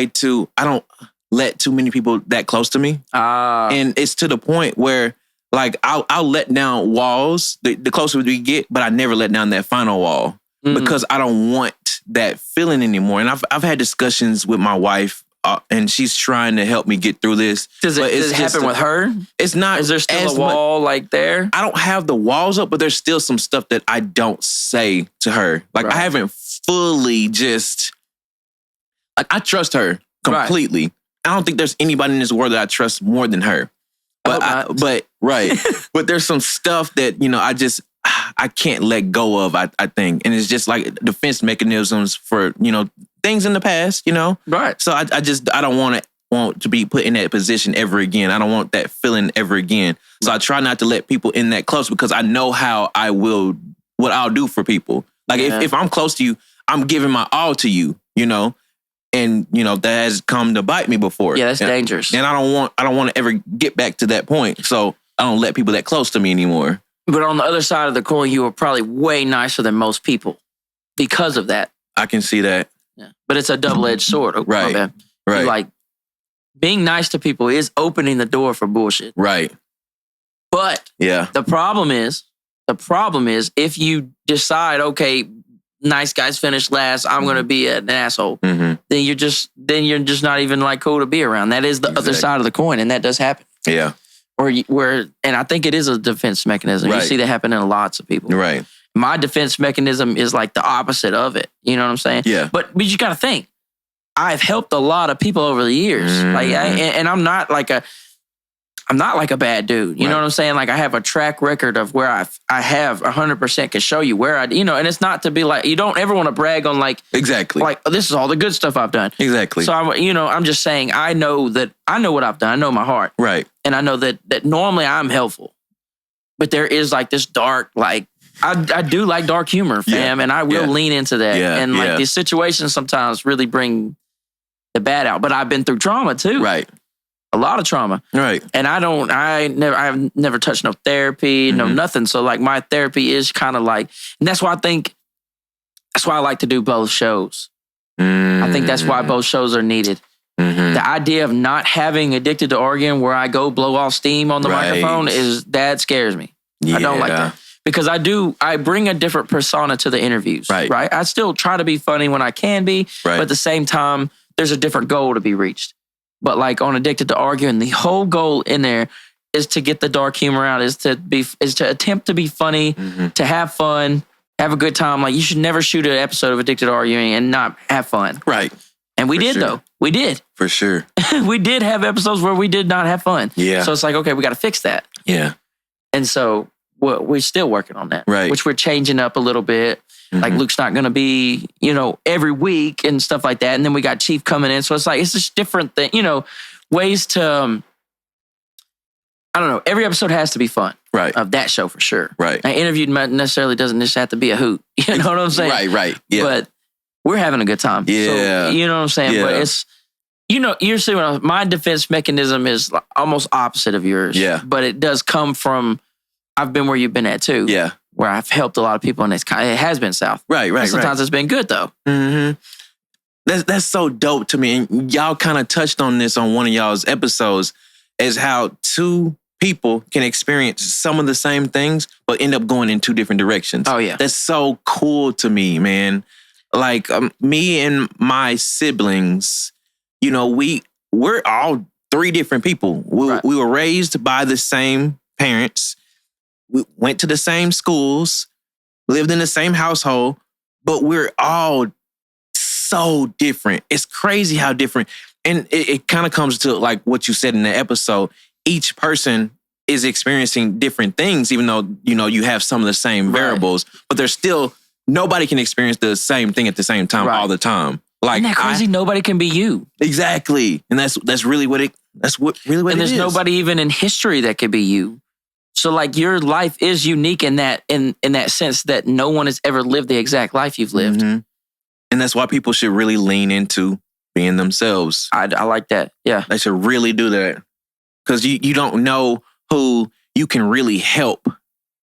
do? I don't let too many people that close to me. And it's to the point where like I'll let down walls the closer we get, but I never let down that final wall because I don't want that feeling anymore. And I've had discussions with my wife and she's trying to help me get through this. Does it happen with her? It's not. Is there still a wall like there? I don't have the walls up, but there's still some stuff that I don't say to her. Like I haven't fully I trust her completely. Right. I don't think there's anybody in this world that I trust more than her. But there's some stuff that, I can't let go of, I think. And it's just like defense mechanisms for, things in the past, Right. So I don't want to be put in that position ever again. I don't want that feeling ever again. So I try not to let people in that close because I know what I'll do for people. Like if I'm close to you, I'm giving my all to you, and that has come to bite me before. Yeah, that's dangerous. And I don't want to ever get back to that point. So I don't let people that close to me anymore. But on the other side of the coin, you are probably way nicer than most people because of that. I can see that. Yeah. But it's a double-edged sword. Right. Right. Like being nice to people is opening the door for bullshit. Right. But the problem is if you decide, okay, nice guys finish last, I'm going to be an asshole. Then you're just not even like cool to be around. That is the other side of the coin, and that does happen. Yeah. And I think it is a defense mechanism. Right. You see that happen in lots of people. Right. My defense mechanism is like the opposite of it. You know what I'm saying? Yeah. But you got to think, I've helped a lot of people over the years. And I'm not like a bad dude. You know what I'm saying? Like I have a track record of where I have 100% can show you where and it's not to be like, you don't ever want to brag on like, exactly. Like this is all the good stuff I've done. Exactly. So I'm just saying, I know what I've done. I know my heart. Right. And I know that normally I'm helpful, but there is like this dark, like I do like dark humor, fam. And I will lean into that. Yeah. And like these situations sometimes really bring the bad out, but I've been through trauma too. Right. A lot of trauma. Right. And I've never touched no therapy, no nothing. So like my therapy is kind of like, and that's why I like to do both shows. I think that's why both shows are needed. The idea of not having Addicted to Arguing where I go blow off steam on the microphone that scares me. I don't like that. Because I bring a different persona to the interviews, right? I still try to be funny when I can be, but at the same time, there's a different goal to be reached. But like on Addicted to Arguing, the whole goal in there is to get the dark humor out, is to attempt to be funny, to have fun, have a good time. Like you should never shoot an episode of Addicted to Arguing and not have fun. Right. And we did though. We did. For sure. We did have episodes where we did not have fun. Yeah. So it's like, okay, we got to fix that. Yeah. And so we're still working on that. Right. Which we're changing up a little bit. Like Luke's not going to be, every week and stuff like that. And then we got Chief coming in. So it's like, it's just different thing, ways to, I don't know. Every episode has to be fun. Right. Of that show for sure. Right. An interview necessarily doesn't just have to be a hoot. You know what I'm saying? Right. Yeah. But we're having a good time. Yeah. So, you know what I'm saying? Yeah. But it's, you're seeing my defense mechanism is almost opposite of yours. Yeah. But it does come from, I've been where you've been at too. Yeah. Where I've helped a lot of people and it has been south. Right. And sometimes it's been good though. That's so dope to me. And y'all kind of touched on this on one of y'all's episodes, is how two people can experience some of the same things, but end up going in two different directions. Oh, yeah. That's so cool to me, man. Like me and my siblings, we're all three different people. We were raised by the same parents. We went to the same schools, lived in the same household, but we're all so different. It's crazy how different. And it kind of comes to like what you said in the episode. Each person is experiencing different things, even though, you have some of the same variables, but there's still, nobody can experience the same thing at the same time all the time. Like, isn't that crazy? Nobody can be you. Exactly. And that's really what it is. And there's nobody even in history that could be you. So like your life is unique in that sense that no one has ever lived the exact life you've lived. And that's why people should really lean into being themselves. I like that. Yeah. They should really do that. Because you don't know who you can really help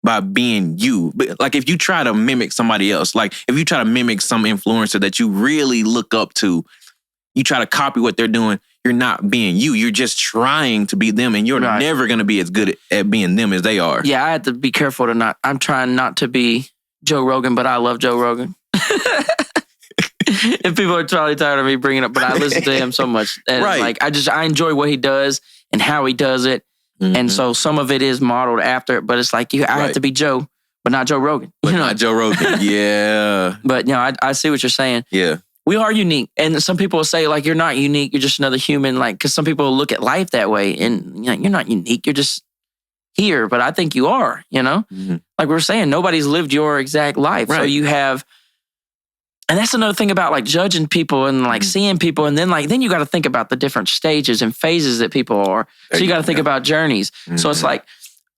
by being you. But like if you try to mimic somebody else, like if you try to mimic some influencer that you really look up to, you try to copy what they're doing, you're not being you. You're just trying to be them, and you're never going to be as good at being them as they are. Yeah, I have to be careful I'm trying not to be Joe Rogan, but I love Joe Rogan. And people are probably tired of me bringing it up, but I listen to him so much. And like, I enjoy what he does and how he does it. And so some of it is modeled after it, but it's like, I have to be Joe, but not Joe Rogan. But not Joe Rogan. Yeah. But I see what you're saying. Yeah. We are unique. And some people will say like, you're not unique. You're just another human. Like, cause some people look at life that way and you're not unique. You're just here, but I think you are, Like we were saying, nobody's lived your exact life. So you have, and that's another thing about like judging people and like seeing people. And then you got to think about the different stages and phases that people are. So you got to think about journeys. So it's like,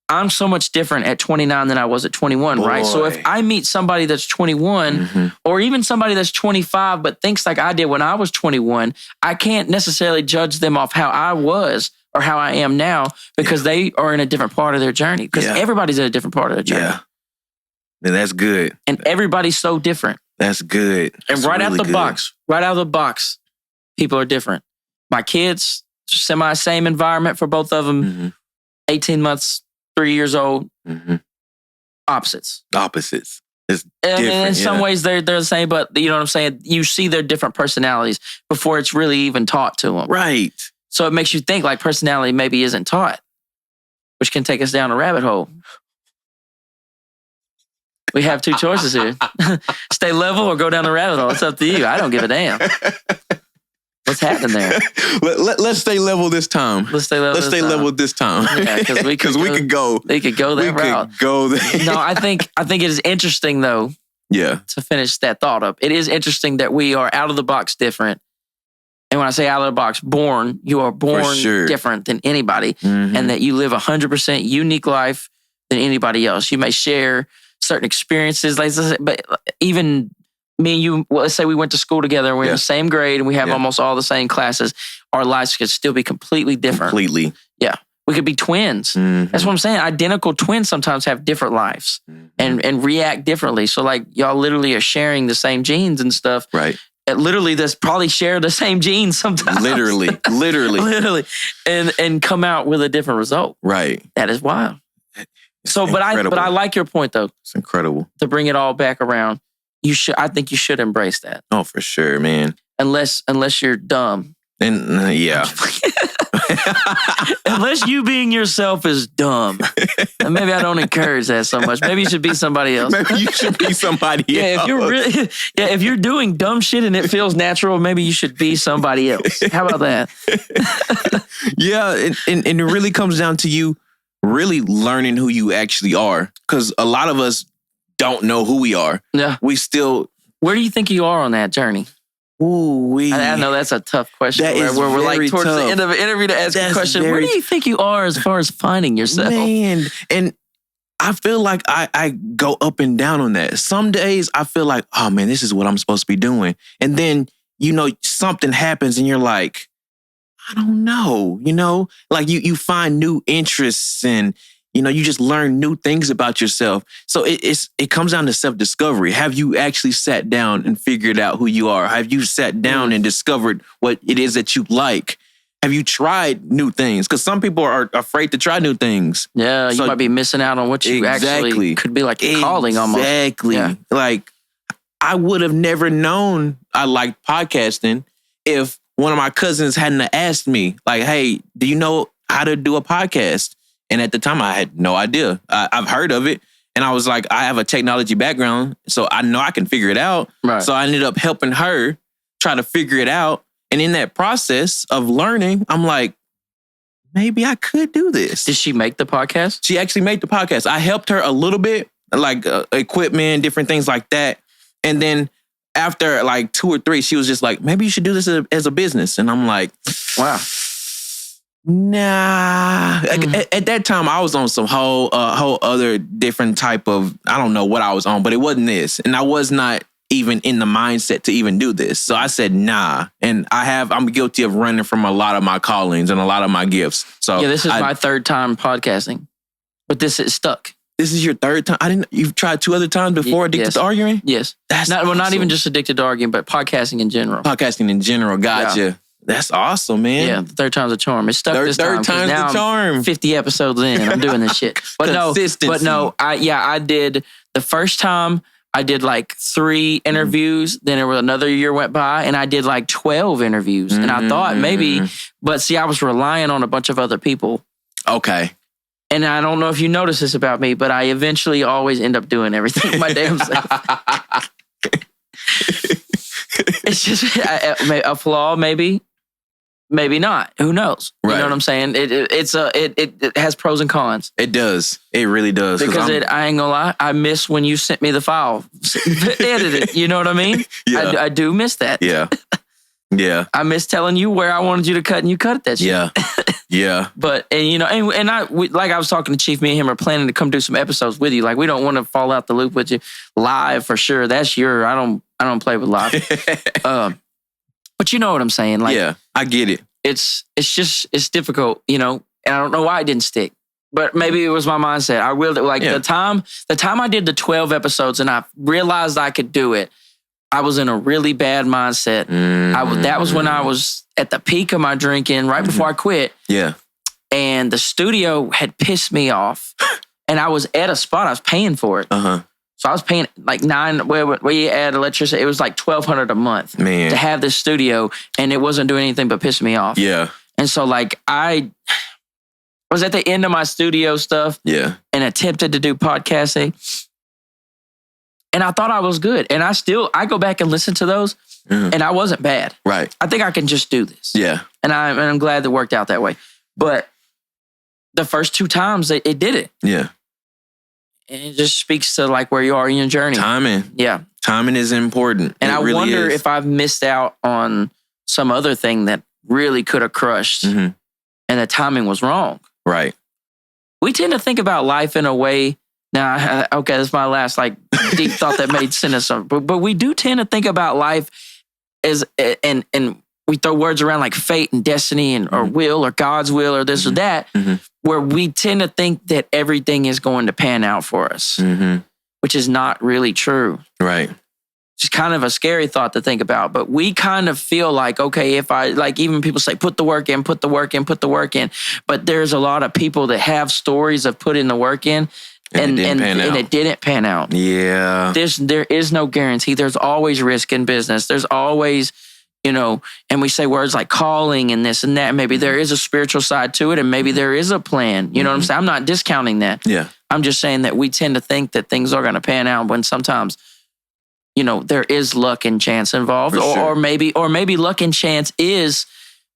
I'm so much different at 29 than I was at 21, right? So if I meet somebody that's 21 or even somebody that's 25 but thinks like I did when I was 21, I can't necessarily judge them off how I was or how I am now because they are in a different part of their journey because everybody's in a different part of their journey. Yeah. And that's good. And everybody's so different. That's good. And right out of the box, people are different. My kids, same environment for both of them, 18 months, 3 years old, opposites. It's different. And in some ways, they're the same, but you know what I'm saying? You see their different personalities before it's really even taught to them. Right. So it makes you think like personality maybe isn't taught, which can take us down a rabbit hole. We have two choices here. Stay level or go down the rabbit hole. It's up to you. I don't give a damn. What's happening there? Let's stay level this time. Let's stay level this time. Yeah, because we could go. They could go that route. No, I think it is interesting though. Yeah. To finish that thought up, it is interesting that we are out of the box different. And when I say out of the box, you are born different than anybody, and that you live 100% unique life than anybody else. You may share certain experiences, but even me and you, let's say we went to school together and we're in the same grade and we have almost all the same classes, our lives could still be completely different. Completely. Yeah. We could be twins. That's what I'm saying. Identical twins sometimes have different lives and react differently. So like y'all literally are sharing the same genes and stuff. Right. that literally that's probably share the same genes sometimes. Literally. And come out with a different result. Right. That is wild. So, but incredible. I like your point though. It's incredible. To bring it all back around, I think you should embrace that. Oh, for sure, man. Unless you're dumb. And yeah. Unless you being yourself is dumb. And maybe I don't encourage that so much. Maybe you should be somebody else. Maybe you should be somebody else. If you're doing dumb shit and it feels natural, maybe you should be somebody else. How about that? Yeah, and it really comes down to you really learning who you actually are. Because a lot of us don't know who we are. Yeah. We still... Where do you think you are on that journey? I know that's a tough question. Where we're like towards the end of an interview to ask a question. Where do you think you are as far as finding yourself? Man, and I feel like I go up and down on that. Some days I feel like, oh man, this is what I'm supposed to be doing. And then, something happens and you're like, I don't know, like you find new interests and, you just learn new things about yourself. So it comes down to self-discovery. Have you actually sat down and figured out who you are? Have you sat down and discovered what it is that you like? Have you tried new things? Because some people are afraid to try new things. Yeah, you might be missing out on what you actually could be like a calling almost. Exactly. Yeah. Like, I would have never known I liked podcasting if one of my cousins hadn't asked me, like, hey, do you know how to do a podcast? And at the time, I had no idea. I've heard of it. And I was like, I have a technology background, so I know I can figure it out. Right. So I ended up helping her try to figure it out. And in that process of learning, I'm like, maybe I could do this. Did she make the podcast? She actually made the podcast. I helped her a little bit, like equipment, different things like that. And then after like 2 or 3, she was just like, maybe you should do this as a business. And I'm like, wow. Nah. At that time, I was on some whole other different type of, I don't know what I was on, but it wasn't this. And I was not even in the mindset to even do this. So I said, nah. And I'm guilty of running from a lot of my callings and a lot of my gifts. So yeah, this is my 3rd time podcasting, but this is stuck. This is your 3rd time? You've tried 2 other times before Addicted to Arguing? Yes. That's not even just Addicted to Arguing, but podcasting in general. Gotcha. Yeah. That's awesome, man. Yeah, the 3rd time's a charm. It's stuck this time. Third time's the charm. 50 episodes in, I'm doing this shit. But I did the first time. I did like 3 interviews. Then there was another year went by, and I did like 12 interviews. And I thought maybe, but see, I was relying on a bunch of other people. Okay. And I don't know if you notice this about me, but I eventually always end up doing everything my damn self. It's just a flaw, maybe. Maybe not. Who knows? Right. You know what I'm saying? It has pros and cons. It does. It really does. Because I ain't gonna lie, I miss when you sent me the file, edited. You know what I mean? Yeah. I do miss that. Yeah. Yeah. I miss telling you where I wanted you to cut, and you cut that shit. Yeah. Yeah. But like I was talking to Chief, me and him are planning to come do some episodes with you. Like, we don't want to fall out the loop with you live for sure. That's I don't play with live. But you know what I'm saying? Like, yeah, I get it. It's difficult, and I don't know why it didn't stick. But maybe it was my mindset. I will the time I did the 12 episodes and I realized I could do it, I was in a really bad mindset. That was when I was at the peak of my drinking, right before I quit. Yeah. And the studio had pissed me off. And I was at a spot, I was paying for it. Uh-huh. So I was paying like where you add electricity, it was like $1,200 a month to have this studio, and it wasn't doing anything but pissing me off. Yeah. And so like I was at the end of my studio stuff and attempted to do podcasting. And I thought I was good. And I go back and listen to those and I wasn't bad. Right. I think I can just do this. Yeah. And I'm glad it worked out that way. But the first 2 times it did it. Yeah. And it just speaks to like where you are in your journey. Timing. Yeah. Timing is important. And I wonder if I've missed out on some other thing that really could have crushed and the timing was wrong. Right. We tend to think about life in a way. Now, okay, that's my last like deep thought that made sense. But we do tend to think about life as, and we throw words around like fate and destiny and or will or God's will or this or that, where we tend to think that everything is going to pan out for us, which is not really true. Right. It's kind of a scary thought to think about, but we kind of feel like, okay, if I, like even people say, put the work in, put the work in, put the work in. But there's a lot of people that have stories of putting the work in and it didn't pan out. Yeah. There is no guarantee. There's always risk in business. There's always, and we say words like calling and this and that. Maybe there is a spiritual side to it and maybe there is a plan. You know what I'm saying? I'm not discounting that. Yeah. I'm just saying that we tend to think that things are going to pan out when sometimes there is luck and chance involved, or maybe luck and chance is,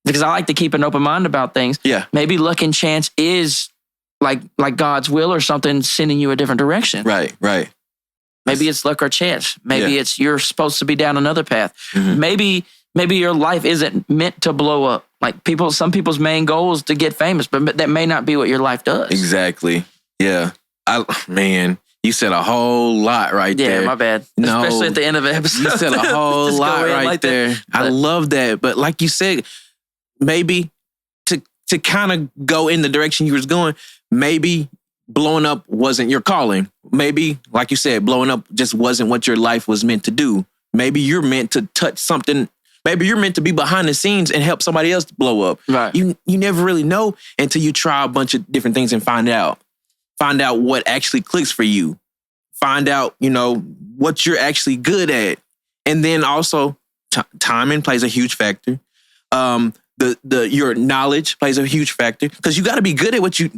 because I like to keep an open mind about things. Yeah. Maybe luck and chance is like God's will or something sending you a different direction. Right. Maybe it's luck or chance. Maybe it's you're supposed to be down another path. Mm-hmm. Maybe your life isn't meant to blow up. Like some people's main goal is to get famous, but that may not be what your life does. Exactly. Yeah. Man. You said a whole lot right there. Yeah, my bad. No, especially at the end of the episode. You said a whole lot right like there. I love that. But like you said, maybe to kind of go in the direction you was going, maybe blowing up wasn't your calling. Maybe, like you said, blowing up just wasn't what your life was meant to do. Maybe you're meant to touch something. Maybe you're meant to be behind the scenes and help somebody else blow up. Right. You never really know until you try a bunch of different things and find out what actually clicks for you. Find out, what you're actually good at. And then also timing plays a huge factor. Your knowledge plays a huge factor because you got to be good at what you're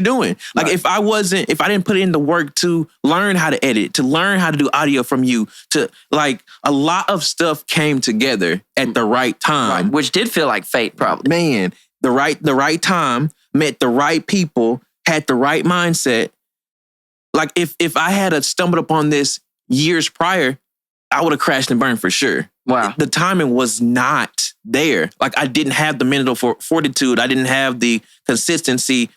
doing. Like if I didn't put in the work to learn how to edit, to learn how to do audio from you, to like a lot of stuff came together at the right time. Right. Which did feel like fate probably. Man, the right time, met the right people, had the right mindset. Like if I had stumbled upon this years prior, I would have crashed and burned for sure. Wow. The timing was not there. Like I didn't have the mental fortitude. I didn't have the consistency.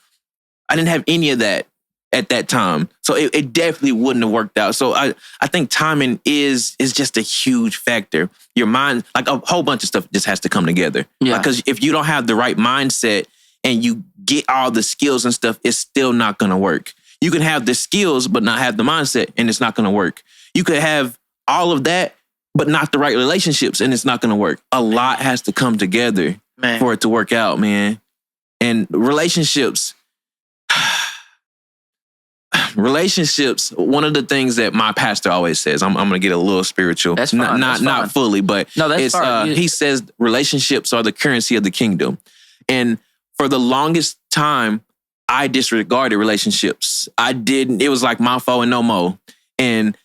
I didn't have any of that at that time. So it definitely wouldn't have worked out. So I think timing is just a huge factor. Your mind, like a whole bunch of stuff just has to come together. Yeah. Because if you don't have the right mindset and you get all the skills and stuff, it's still not going to work. You can have the skills, but not have the mindset, and it's not going to work. You could have all of that, but not the right relationships, and it's not going to work. A lot has to come together for it to work out, man. And relationships, one of the things that my pastor always says, I'm going to get a little spiritual. That's fine. Not fully, but no, that's fine. He says relationships are the currency of the kingdom. And for the longest time, I disregarded relationships. It was like my foe and no mo. And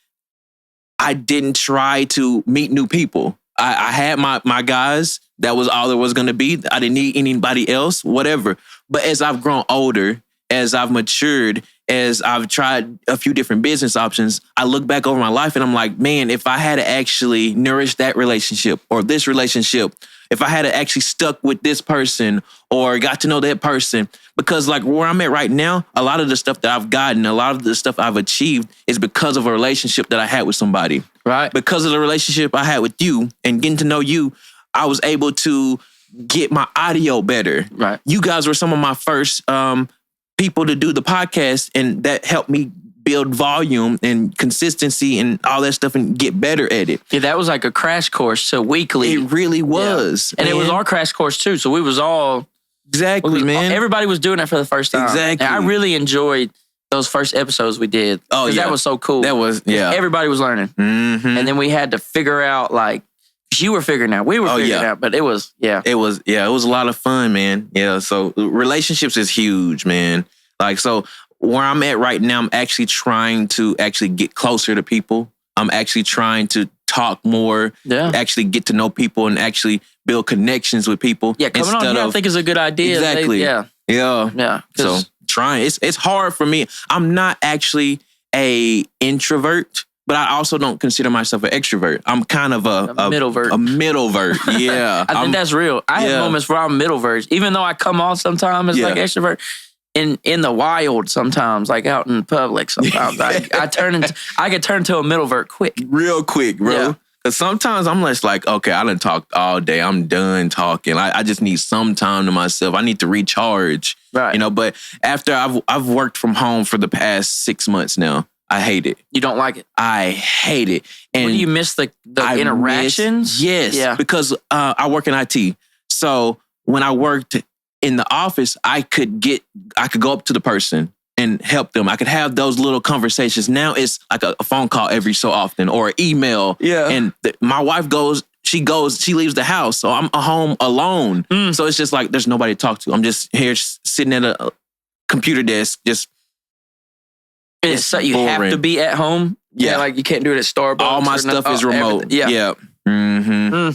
I didn't try to meet new people. I had my guys. That was all there was going to be. I didn't need anybody else, whatever. But as I've grown older, as I've matured, as I've tried a few different business options, I look back over my life and I'm like, man, if I had actually nourished that relationship or this relationship, if I had actually stuck with this person or got to know that person, because like where I'm at right now, a lot of the stuff that I've gotten, a lot of the stuff I've achieved is because of a relationship that I had with somebody. Right. Because of the relationship I had with you and getting to know you, I was able to get my audio better. Right. You guys were some of my first people to do the podcast, and that helped me build volume and consistency and all that stuff and get better at it. Yeah, that was like a crash course to weekly. It really was. Yeah. And it was our crash course too. So we was all... Exactly, man. Everybody was doing it for the first time. Exactly. And I really enjoyed those first episodes we did. Oh, yeah. That was so cool. That was, yeah. Everybody was learning. Mm-hmm. And then we had to figure out like, you were figuring out, we were figuring out, but it was, It was a lot of fun, man. Yeah, so relationships is huge, man. Like, so where I'm at right now, I'm actually trying to actually get closer to people. I'm actually trying to talk more, actually get to know people and actually build connections with people. Yeah, coming on here I think is a good idea. Exactly. Yeah. So trying, it's hard for me. I'm not actually a introvert, but I also don't consider myself an extrovert. I'm kind of a middlevert. A middlevert, yeah. I think that's real. I have moments where I'm middlevert, even though I come off sometimes as like extrovert. In the wild sometimes, like out in public sometimes, I could turn to a middlevert quick. Real quick, bro. Yeah. Cause sometimes I'm just like, okay, I done talked all day. I'm done talking. I just need some time to myself. I need to recharge. Right. But after I've worked from home for the past 6 months now, I hate it. You don't like it? I hate it. And do you miss the interactions? Yes. Yeah. Because I work in IT. So when I worked in the office, I could go up to the person and help them. I could have those little conversations. Now it's like a phone call every so often or an email. Yeah. And my wife she leaves the house. So I'm home alone. So it's just like, there's nobody to talk to. I'm just here sitting at a computer desk, just. So you boring. Have to be at home. Yeah. Like you can't do it at Starbucks. All my stuff is remote. Yeah. Mm-hmm.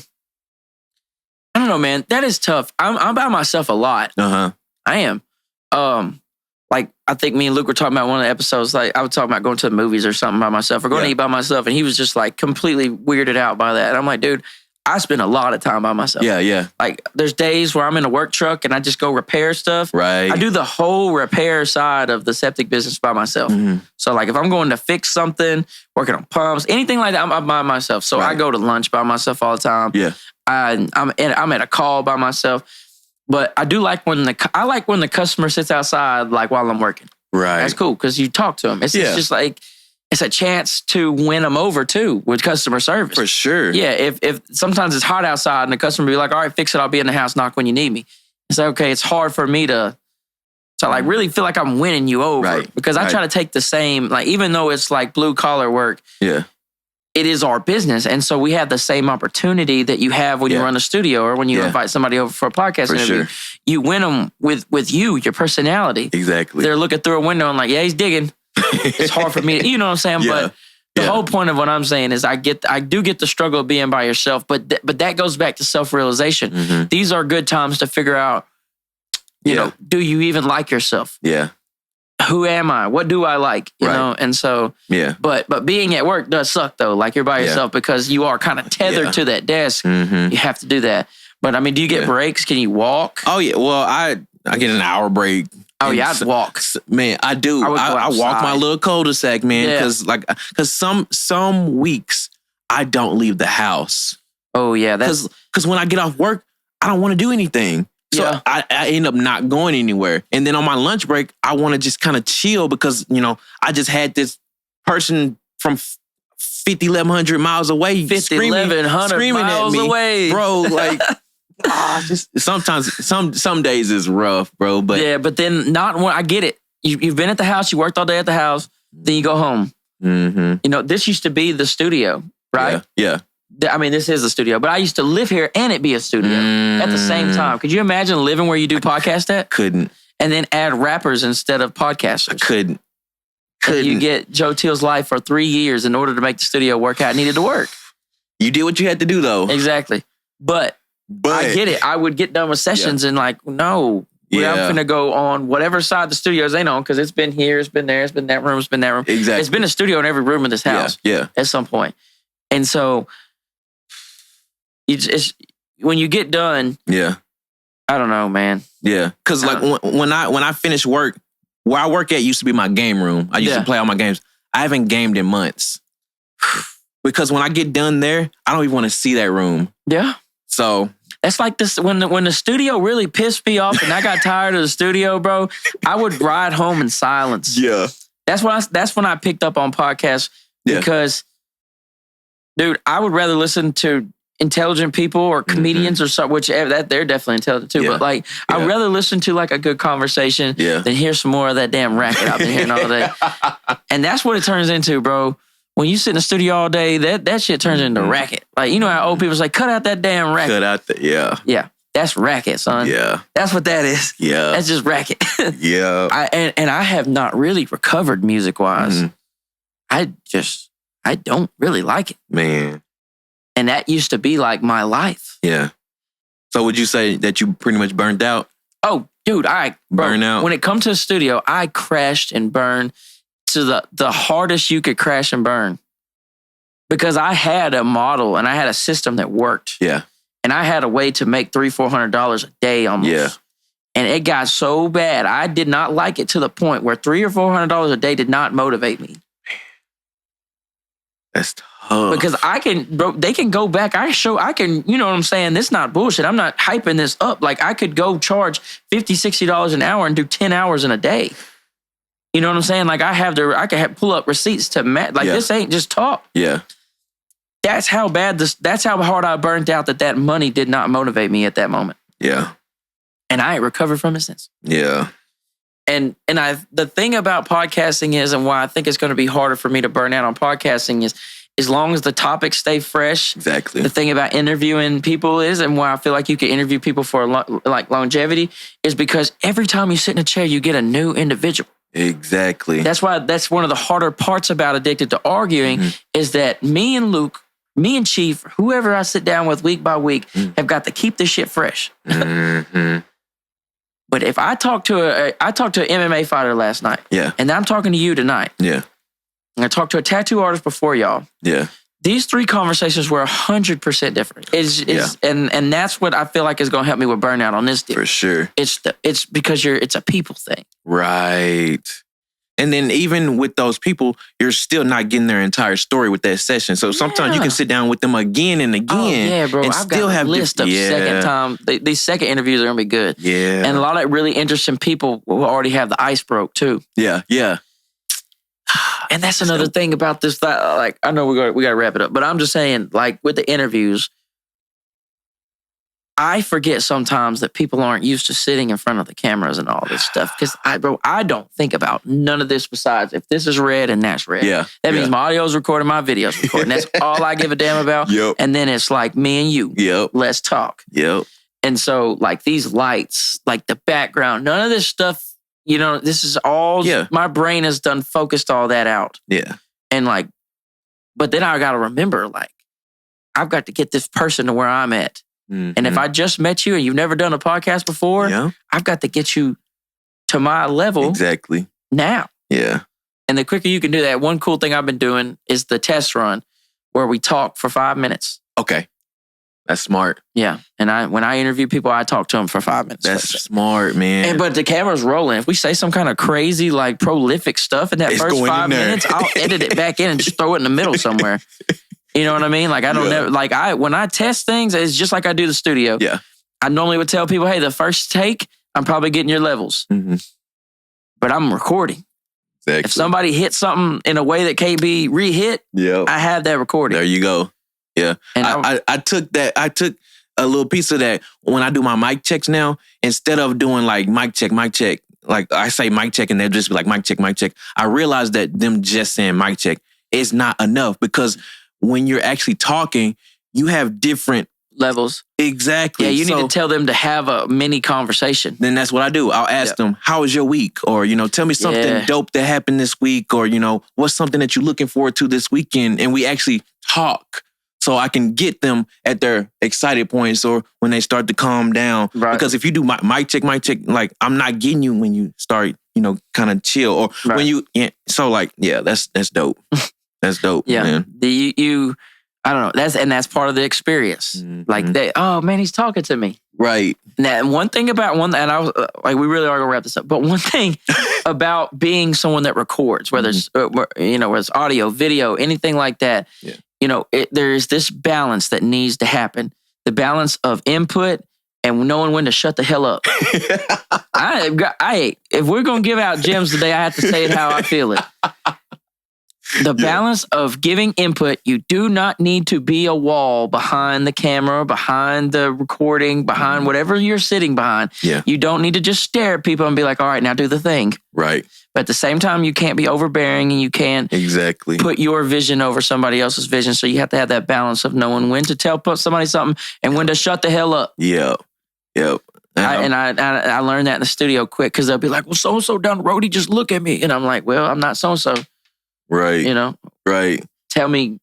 I don't know, man. That is tough. I'm by myself a lot. I am. Like I think me and Luke were talking about one of the episodes. Like I was talking about going to the movies or something by myself or going to eat by myself, and he was just like completely weirded out by that. And I'm like, dude, I spend a lot of time by myself. Yeah. Like there's days where I'm in a work truck and I just go repair stuff. Right. I do the whole repair side of the septic business by myself. So like if I'm going to fix something, working on pumps, anything like that, I'm by myself. So I go to lunch by myself all the time. Yeah. I'm at a call by myself. But I do like when the customer sits outside like while I'm working. Right. That's cool because you talk to them. It's just like it's a chance to win them over too with customer service. For sure. Yeah. If sometimes it's hot outside and the customer be like, all right, fix it. I'll be in the house. Knock when you need me. It's like, okay, it's hard for me to like really feel like I'm winning you over because I try to take the same, like, even though it's like blue collar work. Yeah. It is our business. And so we have the same opportunity that you have when you run a studio or when you invite somebody over for a podcast interview. Sure. You win them with your personality. Exactly. They're looking through a window and like, yeah, he's digging. It's hard for me to, you know what I'm saying? But the whole point of what I'm saying is I do get the struggle of being by yourself, but that goes back to self-realization. These are good times to figure out, you know, do you even like yourself? Yeah. Who am I? What do I like? You know? And so, but being at work does suck though. Like you're by yourself because you are kind of tethered to that desk. You have to do that. But I mean, do you get breaks? Can you walk? Oh yeah. Well, I get an hour break. Oh yeah, I'd walk. Man, I do. I walk my little cul-de-sac, man. Cause some weeks I don't leave the house. Oh yeah. Cause when I get off work, I don't want to do anything. So I end up not going anywhere. And then on my lunch break, I want to just kind of chill because, you know, I just had this person from 1,100 miles away screaming at me. Away. Bro, like, just sometimes, some days is rough, bro. But yeah, but then not when I get it. You've been at the house, you worked all day at the house, then you go home. You know, this used to be the studio, right? Yeah. I mean, this is a studio, but I used to live here and it be a studio at the same time. Could you imagine living where you do podcast at? Couldn't. And then add rappers instead of podcasters? I couldn't. You get Joe Teel's life for 3 years in order to make the studio work out. It needed to work. You did what you had to do, though. Exactly. But I get it. I would get done with sessions and like, no. Yeah. I'm going to go on whatever side the studio's ain't on because it's been here, it's been there, it's been that room, it's been that room. Exactly. It's been a studio in every room in this house at some point. And so it's when you get done, I don't know, man. Yeah, because like when I finish work, where I work at used to be my game room. I used to play all my games. I haven't gamed in months because when I get done there, I don't even want to see that room. Yeah. So that's like this when the studio really pissed me off and I got tired of the studio, bro. I would ride home in silence. Yeah. That's when I picked up on podcasts because, dude, I would rather listen to intelligent people or comedians or something, which that they're definitely intelligent too. But like, I'd rather listen to like a good conversation than hear some more of that damn racket I've been hearing all day. And that's what it turns into, bro. When you sit in the studio all day, that shit turns into racket. Like, you know how old people say, cut out that damn racket. Cut out the, yeah. That's racket, son. Yeah. That's what that is. Yeah. That's just racket. Yeah. I have not really recovered music-wise. I don't really like it. Man. And that used to be like my life. Yeah. So would you say that you pretty much burned out? Oh, dude, burn out. When it comes to a studio, I crashed and burned to the hardest you could crash and burn. Because I had a model and I had a system that worked. Yeah. And I had a way to make $300-400 a day almost. Yeah. And it got so bad, I did not like it to the point where $300 or $400 a day did not motivate me. That's tough. Because they can go back. I can, you know what I'm saying? This is not bullshit. I'm not hyping this up. Like I could go charge $50, $60 an hour and do 10 hours in a day. You know what I'm saying? Like I can pull up receipts to match. Like this ain't just talk. Yeah. That's how hard I burnt out that money did not motivate me at that moment. Yeah. And I ain't recovered from it since. Yeah. And the thing about podcasting is, and why I think it's going to be harder for me to burn out on podcasting is, as long as the topics stay fresh. Exactly. The thing about interviewing people is, and why I feel like you can interview people for like longevity, is because every time you sit in a chair, you get a new individual. Exactly. That's one of the harder parts about Addicted to Arguing is that me and Luke, me and Chief, whoever I sit down with week by week, have got to keep this shit fresh. But if I talk to an MMA fighter last night, and I'm talking to you tonight, and I talked to a tattoo artist before y'all, these 3 conversations were 100% different. And that's what I feel like is going to help me with burnout on this deal. For sure. It's because it's a people thing. Right. And then even with those people, you're still not getting their entire story with that session. So sometimes you can sit down with them again and again. Oh, yeah, bro. And I've still got have a list of second time. These second interviews are going to be good. Yeah. And a lot of really interesting people who already have the ice broke too. Yeah. Yeah. And that's another thing about this. Like, I know we got to wrap it up, but I'm just saying, like with the interviews, I forget sometimes that people aren't used to sitting in front of the cameras and all this stuff. Because I don't think about none of this besides if this is red and that's red. Yeah. That means my audio's recording, my video's recording. That's all I give a damn about. Yep. And then it's like me and you. Yep. Let's talk. Yep. And so like these lights, like the background, none of this stuff, you know, this is all, my brain has done focused all that out. Yeah. And like, but then I got to remember, like, I've got to get this person to where I'm at. And if I just met you and you've never done a podcast before, I've got to get you to my level. Exactly. Now. Yeah. And the quicker you can do that, one cool thing I've been doing is the test run where we talk for 5 minutes. Okay. That's smart. Yeah. And when I interview people, I talk to them for 5 minutes. That's smart, man. But the camera's rolling. If we say some kind of crazy, like prolific stuff in that first 5 minutes, I'll edit it back in and just throw it in the middle somewhere. You know what I mean? Like I don't never like when I test things, it's just like I do the studio. Yeah. I normally would tell people, hey, the first take, I'm probably getting your levels. But I'm recording. Exactly. If somebody hits something in a way that can't be re-hit, I have that recording. There you go. Yeah. And I took a little piece of that when I do my mic checks now. Instead of doing like mic check, like I say mic check and they'll just be like mic check. I realized that them just saying mic check is not enough because when you're actually talking, you have different levels. Exactly. Yeah, you need to tell them to have a mini conversation. Then that's what I do. I'll ask them, how was your week? Or, tell me something dope that happened this week. Or, what's something that you're looking forward to this weekend? And we actually talk so I can get them at their excited points or when they start to calm down. Right. Because if you do mic check, like I'm not getting you when you start, kind of chill. Or when you, that's dope. That's dope, man. I don't know. That's part of the experience. Like oh man, he's talking to me. Right. Now, one thing about and I was like, we really are gonna wrap this up. But one thing about being someone that records, whether it's whether it's audio, video, anything like that, there's this balance that needs to happen. The balance of input and knowing when to shut the hell up. If we're gonna give out gems today, I have to say it how I feel it. The balance of giving input, you do not need to be a wall behind the camera, behind the recording, behind whatever you're sitting behind. Yeah. You don't need to just stare at people and be like, all right, now do the thing. Right. But at the same time, you can't be overbearing and you can't put your vision over somebody else's vision. So you have to have that balance of knowing when to tell somebody something and when to shut the hell up. Yeah. Yep. I learned that in the studio quick because they'll be like, well, so-and-so down the road, he just look at me. And I'm like, well, I'm not so-and-so. Right. Right. Tell me,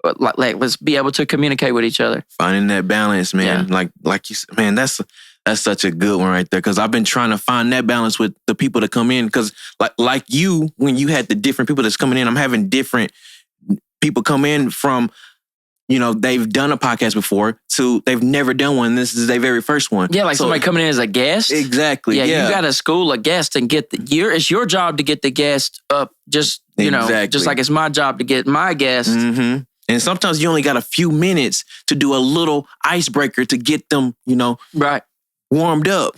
like, let's be able to communicate with each other. Finding that balance, man. Yeah. Like you said, man, that's such a good one right there. Because I've been trying to find that balance with the people that come in. Because like you, when you had the different people that's coming in, I'm having different people come in from, they've done a podcast before to they've never done one. This is their very first one. Yeah, like somebody coming in as a guest. Exactly. Yeah, you got to school a guest and get it's your job to get the guest up. Just just like it's my job to get my guest. Mm-hmm. And sometimes you only got a few minutes to do a little icebreaker to get them, warmed up.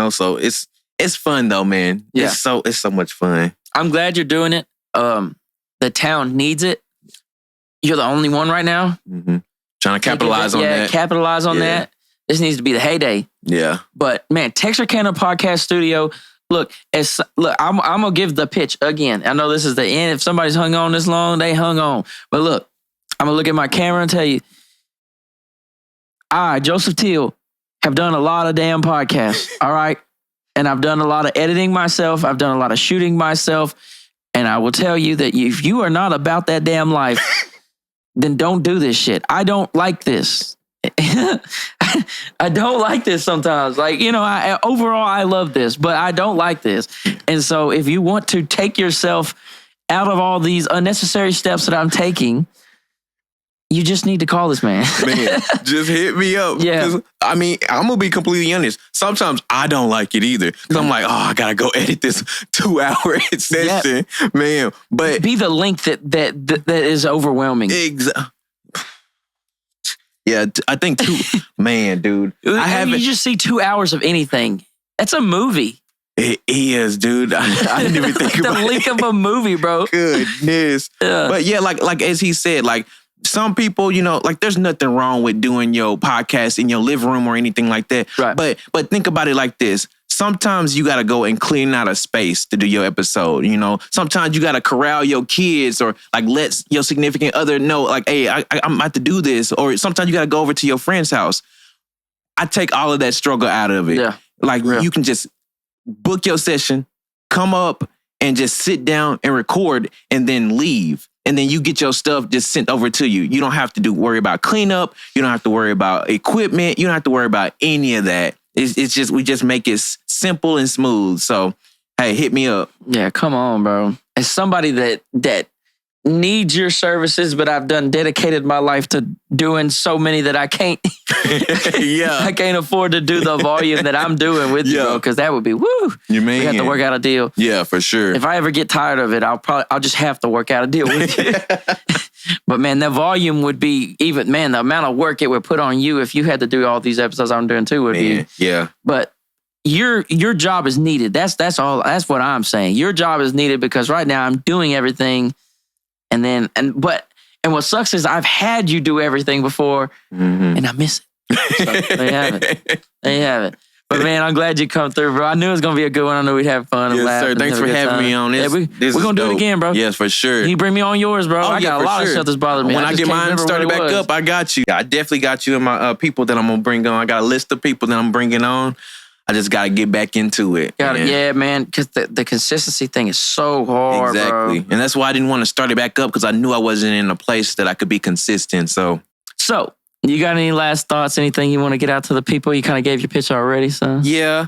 So it's fun though, man. Yeah. It's so much fun. I'm glad you're doing it. The town needs it. You're the only one right now. Mm-hmm. Trying to capitalize on that. Yeah, capitalize on that. This needs to be the heyday. Yeah. But man, Texarkana Podcast Studio. Look, I'm gonna give the pitch again. I know this is the end. If somebody's hung on this long, they hung on. But look, I'm gonna look at my camera and tell you, I, Joseph Teel, have done a lot of damn podcasts. All right, and I've done a lot of editing myself. I've done a lot of shooting myself, and I will tell you that if you are not about that damn life, then don't do this shit. I don't like this. I don't like this sometimes. Like, overall, I love this, but I don't like this. And so if you want to take yourself out of all these unnecessary steps that I'm taking, you just need to call this man. Man, just hit me up. Yeah. I mean, I'm going to be completely honest. Sometimes I don't like it either. Because I'm like, I got to go edit this 2-hour session. Yep. Man, but... Be the length that is overwhelming. Exactly. Yeah, I think man, dude. You just see 2 hours of anything. That's a movie. It is, dude. I didn't even think about it. The length of a movie, bro. Goodness. Yeah. But yeah, like as he said, like some people, like there's nothing wrong with doing your podcast in your living room or anything like that. Right. But think about it like this. Sometimes you got to go and clean out a space to do your episode. Sometimes you got to corral your kids or like let your significant other know, like, hey, I'm about to do this. Or sometimes you got to go over to your friend's house. I take all of that struggle out of it. Yeah. Like you can just book your session, come up and just sit down and record and then leave. And then you get your stuff just sent over to you. You don't have to worry about cleanup. You don't have to worry about equipment. You don't have to worry about any of that. It's just, we just make it simple and smooth. So, hey, hit me up. Yeah, come on, bro. As somebody that needs your services, but I've dedicated my life to doing so many that I can't. Yeah, I can't afford to do the volume that I'm doing with you, bro, because that would be woo. You mean we have to work out a deal. Yeah, for sure. If I ever get tired of it, I'll just have to work out a deal with you. But man, that volume would be the amount of work it would put on you if you had to do all these episodes I'm doing too would be. Yeah. But your job is needed. That's all. That's what I'm saying. Your job is needed because right now I'm doing everything, and what sucks is I've had you do everything before, and I miss it. So there you have it. But man, I'm glad you come through, bro. I knew it was gonna be a good one. I knew we'd have fun and laugh. Yes, sir. Thanks for having me on this. Yeah, we're gonna do it again, bro. Yes, for sure. You bring me on yours, bro. I got a lot of stuff that's bothering me. When I get mine started back up, I got you. I definitely got you and my people that I'm gonna bring on. I got a list of people that I'm bringing on. I just gotta get back into it. Yeah, man. Because the consistency thing is so hard, exactly. Bro. And that's why I didn't want to start it back up because I knew I wasn't in a place that I could be consistent. So. You got any last thoughts? Anything you want to get out to the people? You kind of gave your pitch already, so. Yeah.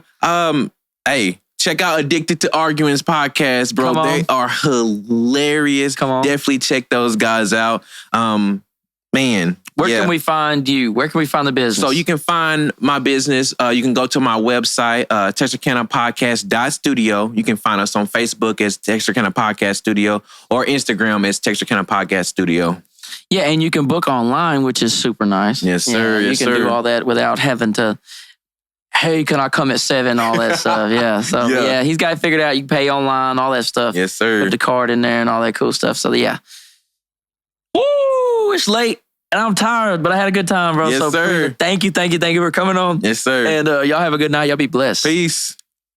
Hey, check out Addicted to Arguments podcast, bro. They are hilarious. Come on. Definitely check those guys out. Man. Where can we find you? Where can we find the business? So you can find my business. You can go to my website, Texarkana Podcast Studio. You can find us on Facebook as Texarkana Podcast Studio or Instagram as Texarkana Podcast Studio. Yeah, and you can book online, which is super nice. Yes, sir. You can do all that without having to, hey, can I come at 7? All that stuff. Yeah. So, yeah, he's got it figured out. You can pay online, all that stuff. Yes, sir. Put the card in there and all that cool stuff. So, yeah. Woo! It's late. And I'm tired, but I had a good time, bro. Yes, so sir. Thank you for coming on. Yes, sir. And y'all have a good night. Y'all be blessed. Peace.